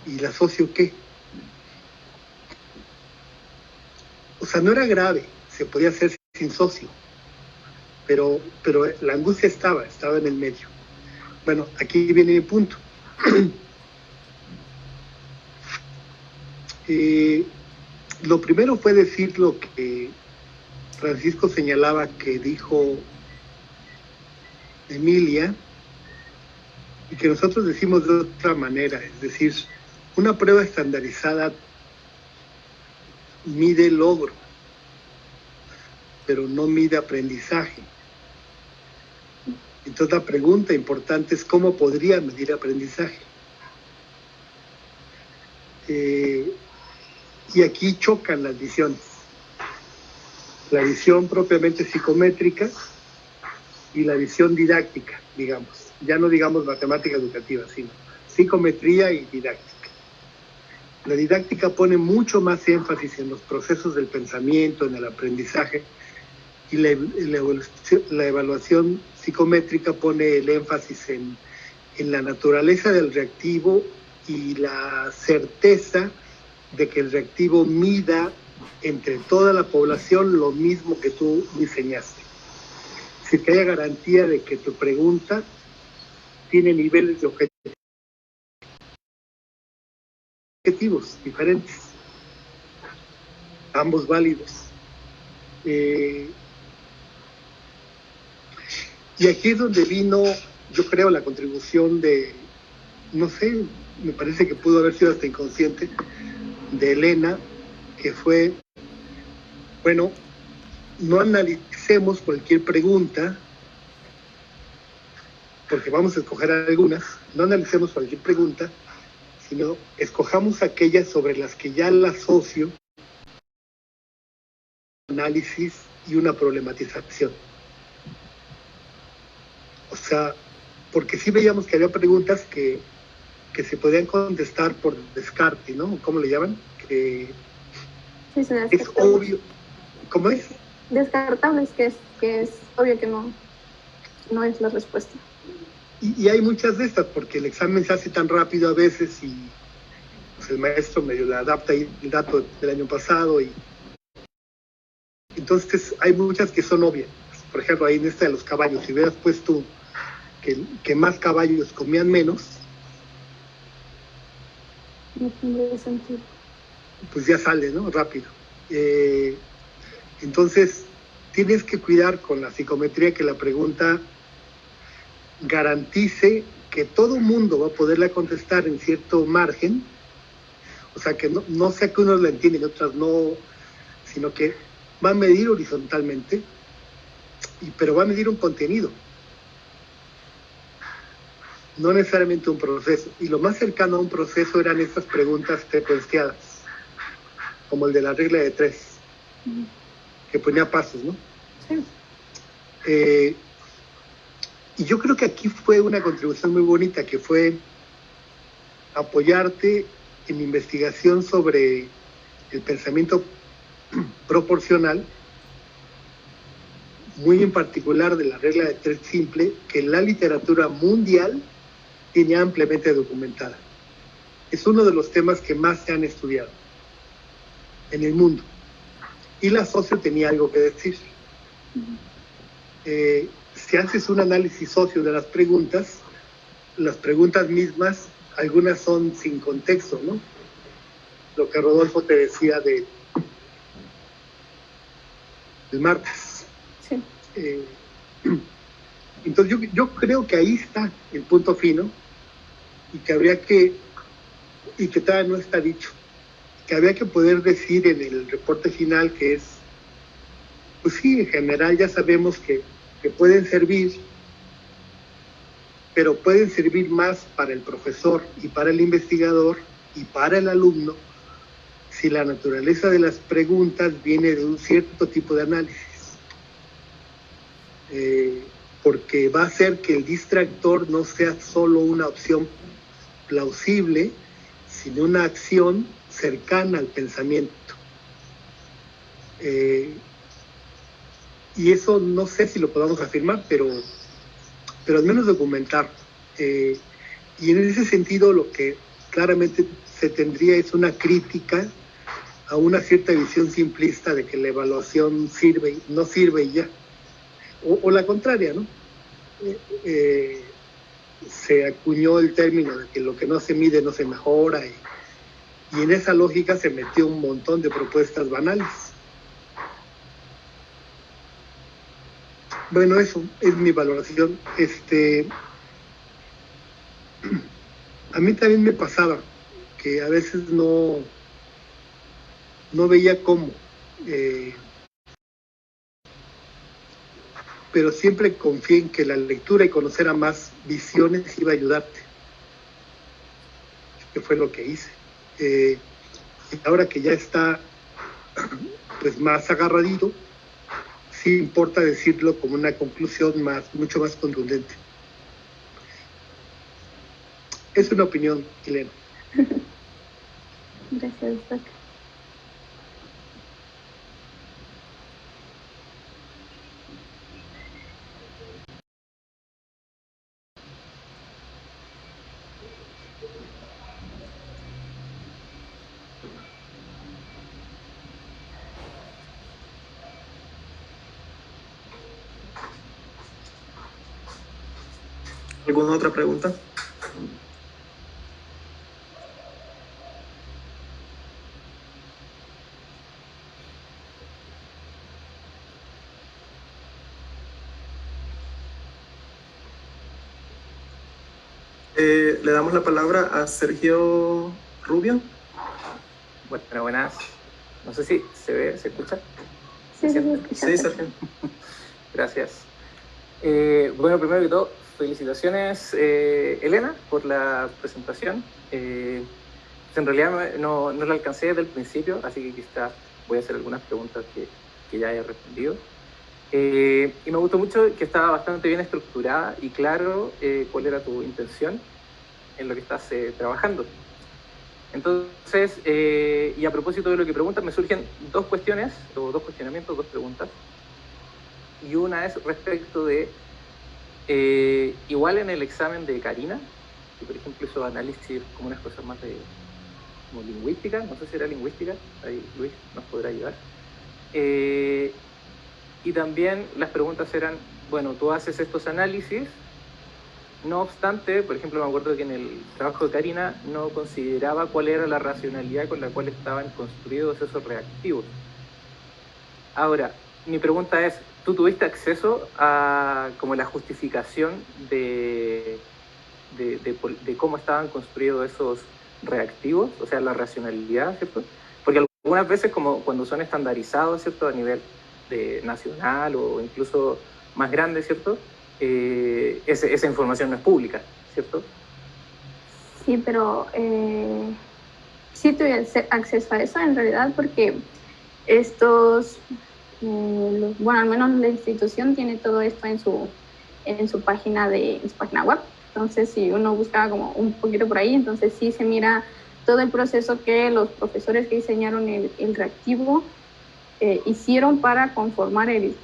¿Y la socio qué? O sea, no era grave, se podía hacer sin socio. Pero la angustia estaba en el medio. Bueno, aquí viene mi punto. Lo primero fue decir lo que Francisco señalaba que dijo Emilia, y que nosotros decimos de otra manera, es decir, una prueba estandarizada mide logro, pero no mide aprendizaje. Entonces la pregunta importante es cómo podría medir aprendizaje. Y aquí chocan las visiones. La visión propiamente psicométrica y la visión didáctica, digamos. Ya no digamos matemática educativa, sino psicometría y didáctica. La didáctica pone mucho más énfasis en los procesos del pensamiento, en el aprendizaje, y la evaluación psicométrica pone el énfasis en la naturaleza del reactivo y la certeza de que el reactivo mida entre toda la población lo mismo que tú diseñaste. Es decir, que haya garantía de que tu pregunta tiene niveles de objetivos diferentes, ambos válidos. Y aquí es donde vino, yo creo, la contribución de, no sé, me parece que pudo haber sido hasta inconsciente, de Elena, que fue, bueno, no analicemos cualquier pregunta, porque vamos a escoger algunas, no analicemos cualquier pregunta, sino escojamos aquellas sobre las que ya la asocio análisis y una problematización. O sea, porque sí veíamos que había preguntas que se podían contestar por descarte, ¿no? ¿Cómo le llaman? Que sí, es obvio. ¿Cómo es? Descartables, que es obvio que no es la respuesta. Y hay muchas de estas, porque el examen se hace tan rápido a veces y pues, el maestro medio le adapta el dato del año pasado. Y entonces hay muchas que son obvias. Por ejemplo, ahí en esta de los caballos, si hubieras puesto que más caballos comían menos, no tendría sentido. Pues ya sale, ¿no? Rápido. Entonces, tienes que cuidar con la psicometría que la pregunta garantice que todo mundo va a poderla contestar en cierto margen, o sea, que no sea que unos la entienden y otras no, sino que va a medir horizontalmente, pero va a medir un contenido, no necesariamente un proceso. Y lo más cercano a un proceso eran estas preguntas secuenciadas, como el de la regla de 3, que ponía pasos, ¿no? Sí. Y yo creo que aquí fue una contribución muy bonita, que fue apoyarte en investigación sobre el pensamiento proporcional, muy en particular de la regla de 3 simple, que la literatura mundial tiene ampliamente documentada. Es uno de los temas que más se han estudiado en el mundo. Y la socio tenía algo que decir. Si haces un análisis socio de las preguntas mismas, algunas son sin contexto, ¿no? Lo que Rodolfo te decía del martes. Sí. Entonces yo creo que ahí está el punto fino, y que todavía no está dicho, que había que poder decir en el reporte final, que es, pues sí, en general ya sabemos que pueden servir, pero pueden servir más para el profesor y para el investigador y para el alumno si la naturaleza de las preguntas viene de un cierto tipo de análisis. Porque va a hacer que el distractor no sea solo una opción plausible, sino una acción cercana al pensamiento. y eso no sé si lo podamos afirmar, pero al menos documentar. Y en ese sentido lo que claramente se tendría es una crítica a una cierta visión simplista de que la evaluación no sirve y ya. O la contraria, ¿no? Se acuñó el término de que lo que no se mide no se mejora, y en esa lógica se metió un montón de propuestas banales. Bueno, eso es mi valoración. A mí también me pasaba que a veces no veía cómo, pero siempre confié en que la lectura y conocer a más visiones iba a ayudarte, que fue lo que hice. Y ahora que ya está pues más agarradito, sí importa decirlo como una conclusión mucho más contundente. Es una opinión, Elena. Gracias, Doc. ¿Alguna otra pregunta? Le damos la palabra a Sergio Rubio. Bueno, buenas. No sé si se ve, se escucha. Sí, Sí, Sergio. Gracias. Bueno, primero que todo, felicitaciones, Elena, por la presentación. En realidad no la alcancé desde el principio, así que quizás voy a hacer algunas preguntas que ya he respondido. Y me gustó mucho que estaba bastante bien estructurada y claro cuál era tu intención en lo que estás trabajando. Entonces, y a propósito de lo que preguntas, me surgen dos cuestiones, o dos cuestionamientos, dos preguntas. Y una es respecto de, igual en el examen de Karina, que por ejemplo hizo análisis como unas cosas más de como lingüística, no sé si era lingüística, ahí Luis nos podrá ayudar. Y también las preguntas eran, bueno, tú haces estos análisis, no obstante, por ejemplo, me acuerdo que en el trabajo de Karina no consideraba cuál era la racionalidad con la cual estaban construidos esos reactivos. Ahora, mi pregunta es, ¿tú tuviste acceso a como la justificación de cómo estaban construidos esos reactivos, o sea, la racionalidad, ¿cierto? Porque algunas veces, como cuando son estandarizados, ¿cierto?, a nivel nacional o incluso más grande, ¿cierto?, esa información no es pública, ¿cierto? Sí, pero sí tuve acceso a eso en realidad porque estos, bueno, al menos la institución tiene todo esto en su página web. Entonces, si uno busca como un poquito por ahí, entonces sí se mira todo el proceso que los profesores que diseñaron el reactivo hicieron para conformar el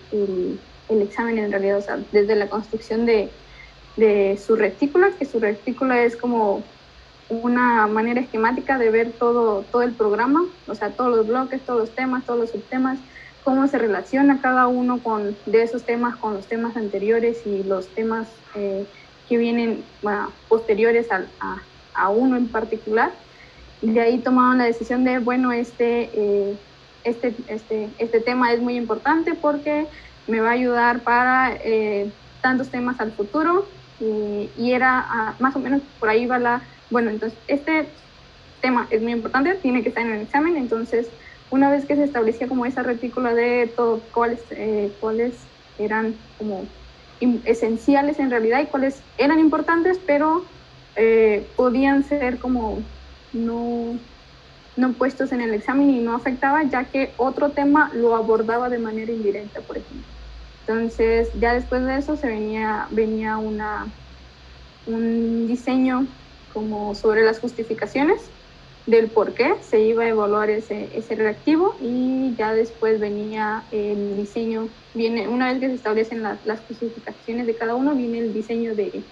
examen en realidad, o sea, desde la construcción de su retícula, que su retícula es como una manera esquemática de ver todo el programa, o sea, todos los bloques, todos los temas, todos los subtemas, cómo se relaciona cada uno de esos temas con los temas anteriores y los temas que vienen, bueno, posteriores a uno en particular. Y de ahí tomaron la decisión de, bueno, este tema es muy importante porque me va a ayudar para tantos temas al futuro, y era más o menos por ahí va bueno, entonces este tema es muy importante, tiene que estar en el examen. Entonces, una vez que se establecía como esa retícula de todo, cuáles eran como esenciales en realidad y cuáles eran importantes, pero podían ser como no puestos en el examen y no afectaba, ya que otro tema lo abordaba de manera indirecta, por ejemplo. Entonces, ya después de eso se venía un diseño como sobre las justificaciones, del por qué se iba a evaluar ese reactivo, y ya después venía el diseño. Una vez que se establecen las especificaciones de cada uno, viene el diseño de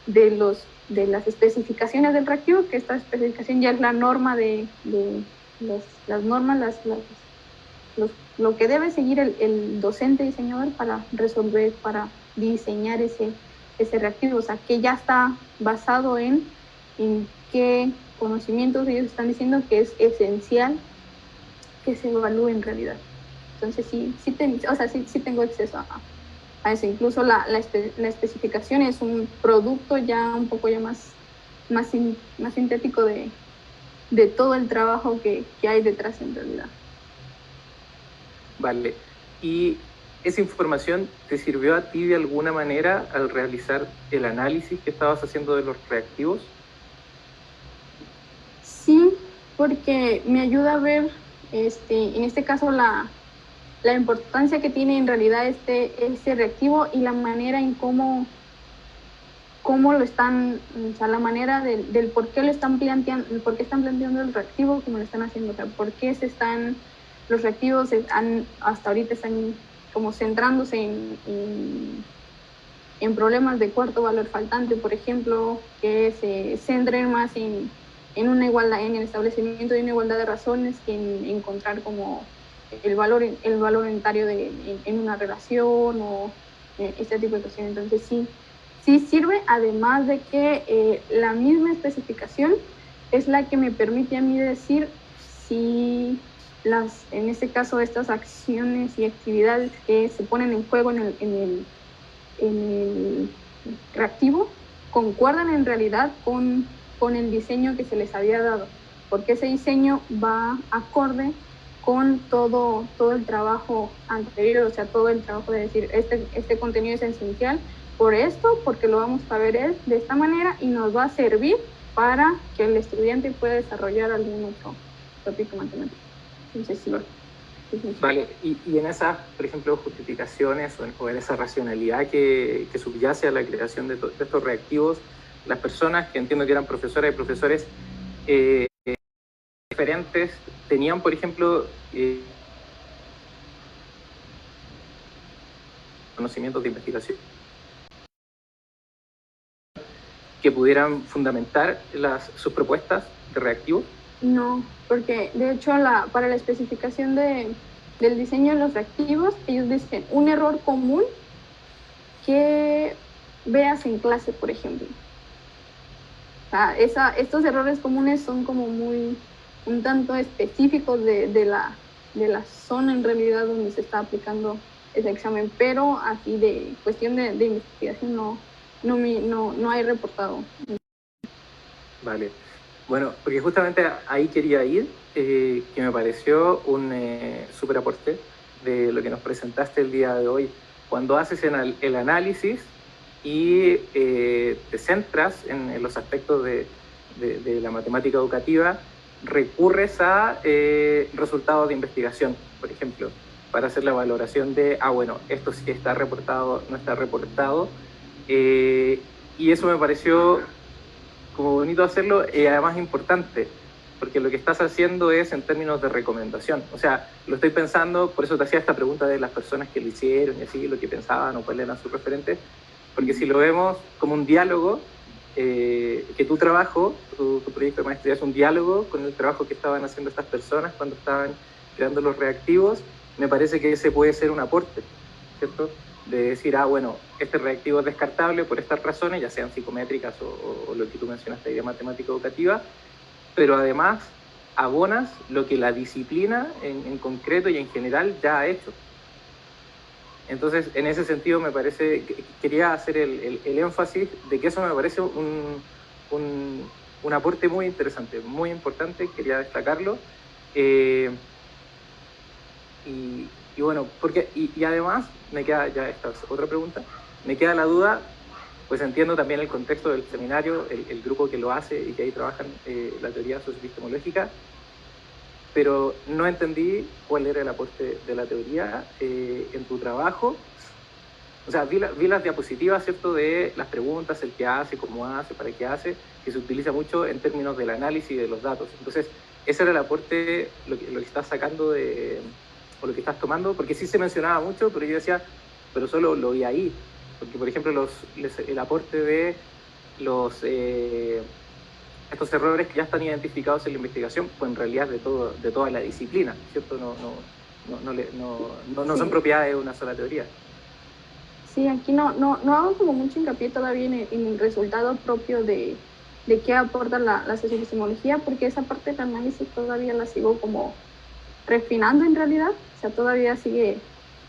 las especificaciones del reactivo, que esta especificación ya es la norma las normas, lo que debe seguir el docente diseñador para resolver, para diseñar ese reactivo, o sea, que ya está basado en qué conocimientos ellos están diciendo que es esencial que se evalúe en realidad. Entonces sí tengo acceso a eso. Incluso la especificación es un producto ya un poco ya más sintético de todo el trabajo que hay detrás en realidad. Vale. ¿Y esa información te sirvió a ti de alguna manera al realizar el análisis que estabas haciendo de los reactivos? Sí, porque me ayuda a ver, en este caso, la importancia que tiene en realidad este reactivo y la manera en cómo lo están, o sea, la manera del por qué lo están planteando, el por qué están planteando el reactivo como lo están haciendo, o sea, por qué los reactivos hasta ahorita están como centrándose en problemas de cuarto valor faltante, por ejemplo, que se centren más en una igualdad, en el establecimiento de una igualdad de razones, que en encontrar como el valor unitario en una relación o este tipo de cuestiones. Entonces sí sirve, además de que la misma especificación es la que me permite a mí decir si en este caso estas acciones y actividades que se ponen en juego en el reactivo concuerdan en realidad con el diseño que se les había dado, porque ese diseño va acorde con todo el trabajo anterior, o sea, todo el trabajo de decir, este contenido es esencial por esto, porque lo vamos a ver de esta manera y nos va a servir para que el estudiante pueda desarrollar algún otro tópico matemático. Entonces, sí. Vale, y en esas, por ejemplo, justificaciones o en esa racionalidad que subyace a la creación de estos reactivos, las personas que entiendo que eran profesoras y profesores diferentes tenían, por ejemplo, conocimientos de investigación que pudieran fundamentar sus propuestas de reactivos. No, porque de hecho para la especificación del diseño de los reactivos, ellos dicen un error común que veas en clase, por ejemplo. O sea, estos errores comunes son como un tanto específicos de la zona en realidad donde se está aplicando ese examen, pero así de cuestión de investigación no hay reportado. Vale. Bueno, porque justamente ahí quería ir, que me pareció un súper aporte de lo que nos presentaste el día de hoy. Cuando haces el análisis y te centras en los aspectos de la matemática educativa, recurres a resultados de investigación, por ejemplo, para hacer la valoración de, bueno, esto sí está reportado, no está reportado, y eso me pareció como bonito hacerlo y además importante, porque lo que estás haciendo es en términos de recomendación. O sea, lo estoy pensando, por eso te hacía esta pregunta de las personas que lo hicieron y así, lo que pensaban o cuáles eran sus referentes, porque si lo vemos como un diálogo, que tu trabajo, tu proyecto de maestría es un diálogo con el trabajo que estaban haciendo estas personas cuando estaban creando los reactivos, me parece que ese puede ser un aporte, ¿cierto? De decir, bueno, este reactivo es descartable por estas razones, ya sean psicométricas o lo que tú mencionaste de matemática educativa, pero además abonas lo que la disciplina en concreto y en general ya ha hecho. Entonces, en ese sentido, me parece, quería hacer el énfasis de que eso me parece un aporte muy interesante, muy importante, quería destacarlo. Y bueno, porque y además me queda, ya esta es otra pregunta, me queda la duda, pues entiendo también el contexto del seminario, el grupo que lo hace y que ahí trabajan la teoría socioepistemológica, pero no entendí cuál era el aporte de la teoría en tu trabajo o sea, vi las diapositivas, ¿cierto?, de las preguntas, el qué hace, cómo hace, para qué hace, que se utiliza mucho en términos del análisis de los datos. Entonces, ese era el aporte, lo que estás sacando o lo que estás tomando, porque sí se mencionaba mucho, pero yo decía, pero solo lo vi ahí. Porque, por ejemplo, el aporte de estos errores que ya están identificados en la investigación, pues en realidad de toda la disciplina, ¿cierto? No son propiedades de una sola teoría. Sí, aquí no hago como mucho hincapié todavía en el resultado propio de qué aporta la socioepistemología, porque esa parte del análisis todavía la sigo como refinando en realidad, o sea, todavía sigue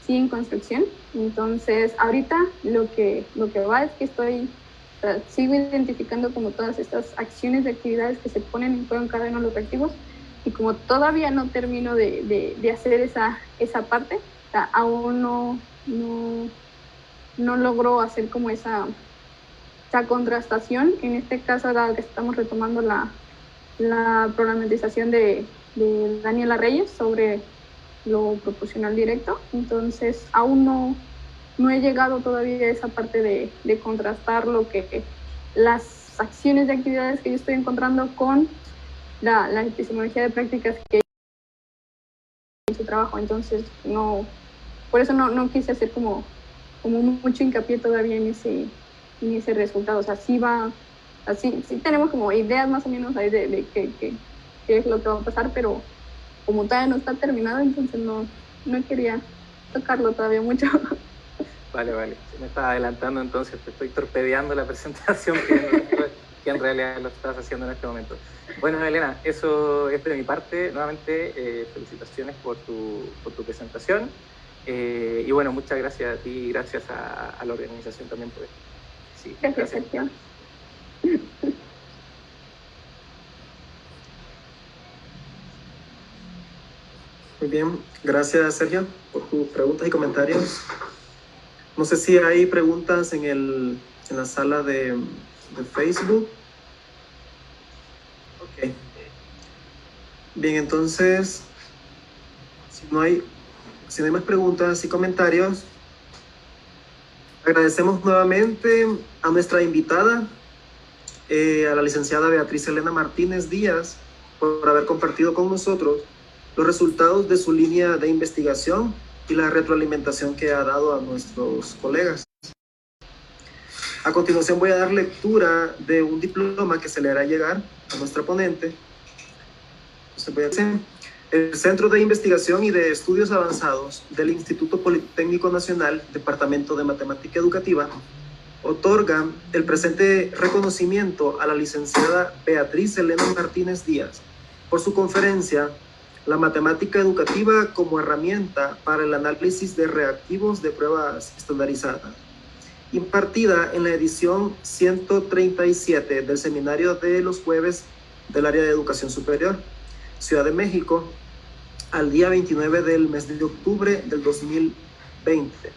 en construcción. Entonces, ahorita lo que va es que sigo identificando como todas estas acciones de actividades que se ponen en juego en cada uno de los reactivos, y como todavía no termino de hacer esa parte, o sea, aún no logro hacer como esa contrastación. En este caso, ahora que estamos retomando la problematización de Daniela Reyes sobre lo proporcional directo, entonces aún no he llegado todavía a esa parte de contrastar las acciones de actividades que yo estoy encontrando con la epistemología de prácticas que en su trabajo. Entonces por eso no quise hacer como mucho hincapié todavía en ese resultado. O sea, sí tenemos como ideas más o menos ahí de qué es lo que va a pasar, pero como todavía no está terminado, entonces no quería tocarlo todavía mucho. Vale, se me está adelantando, entonces te estoy torpedeando la presentación que en realidad lo estás haciendo en este momento. Bueno, Elena, eso es de mi parte. Nuevamente, felicitaciones por tu presentación. Y bueno, muchas gracias a ti y gracias a la organización también por esto. Sí, gracias, Sergio. Muy bien, gracias, Sergio, por tus preguntas y comentarios. No sé si hay preguntas en la sala de Facebook. Ok. Bien, entonces, si no hay más preguntas y comentarios, agradecemos nuevamente a nuestra invitada, a la licenciada Beatriz Elena Martínez Díaz, por haber compartido con nosotros los resultados de su línea de investigación y la retroalimentación que ha dado a nuestros colegas. A continuación voy a dar lectura de un diploma que se le hará llegar a nuestra ponente. El Centro de Investigación y de Estudios Avanzados del Instituto Politécnico Nacional, Departamento de Matemática Educativa, otorga el presente reconocimiento a la licenciada Beatriz Elena Martínez Díaz por su conferencia La matemática educativa como herramienta para el análisis de reactivos de pruebas estandarizadas, impartida en la edición 137 del Seminario de los Jueves del Área de Educación Superior, Ciudad de México, al día 29 del mes de octubre del 2020.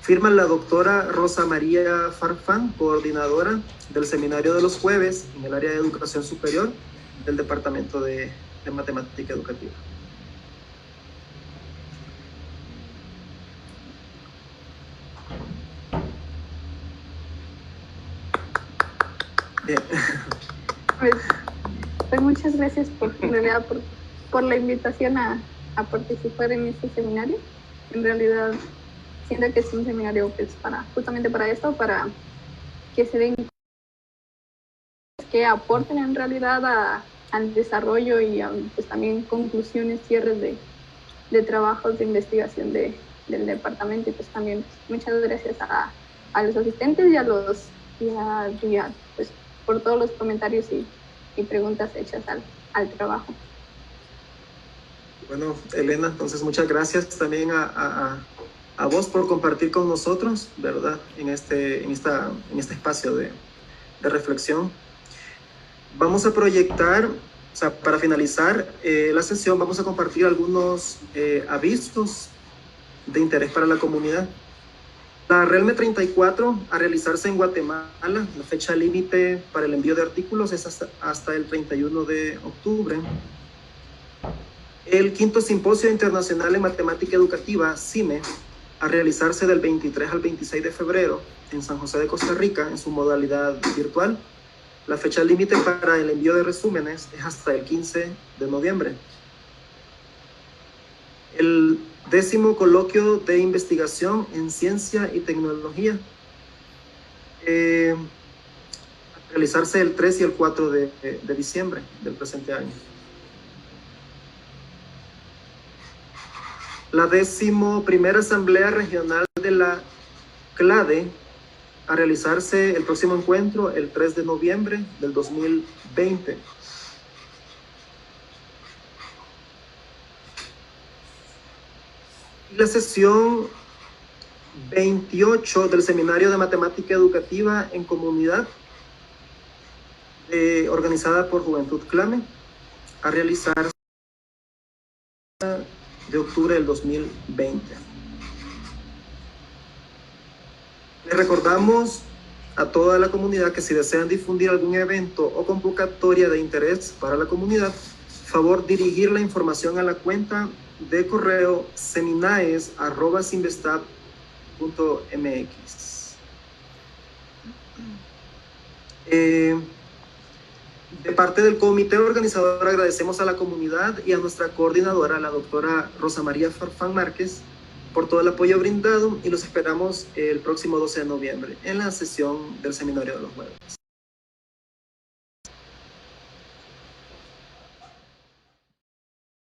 Firma la doctora Rosa María Farfán, coordinadora del Seminario de los Jueves en el Área de Educación Superior del Departamento de Matemática Educativa. Bien. Pues muchas gracias por la invitación a participar en este seminario. En realidad siento que es un seminario pues justamente para esto, para que se den, que aporten en realidad al desarrollo y pues también conclusiones, cierres de trabajos de investigación del departamento. Y pues también muchas gracias a los asistentes y pues por todos los comentarios y preguntas hechas al trabajo. Bueno, Elena, entonces muchas gracias también a vos por compartir con nosotros, ¿verdad? En este espacio de reflexión. Vamos a proyectar, o sea, para finalizar la sesión, vamos a compartir algunos avisos de interés para la comunidad. La RELME 34 a realizarse en Guatemala, la fecha límite para el envío de artículos es hasta el 31 de octubre. El 5º Simposio Internacional en Matemática Educativa, CIME, a realizarse del 23 al 26 de febrero en San José de Costa Rica en su modalidad virtual. La fecha límite para el envío de resúmenes es hasta el 15 de noviembre. El 10º coloquio de investigación en ciencia y tecnología, a realizarse el 3 y el 4 de diciembre del presente año. La 11ª Asamblea Regional de la CLADE, a realizarse el próximo encuentro el 3 de noviembre del 2020. La sesión 28 del Seminario de Matemática Educativa en Comunidad, organizada por Juventud Clame, a realizarse de octubre del 2020. Les recordamos a toda la comunidad que si desean difundir algún evento o convocatoria de interés para la comunidad, favor dirigir la información a la cuenta de correo seminaes@sinvestab.mx. De parte del comité organizador agradecemos a la comunidad y a nuestra coordinadora, la doctora Rosa María Farfán Márquez, por todo el apoyo brindado, y los esperamos el próximo 12 de noviembre en la sesión del seminario de los jueves.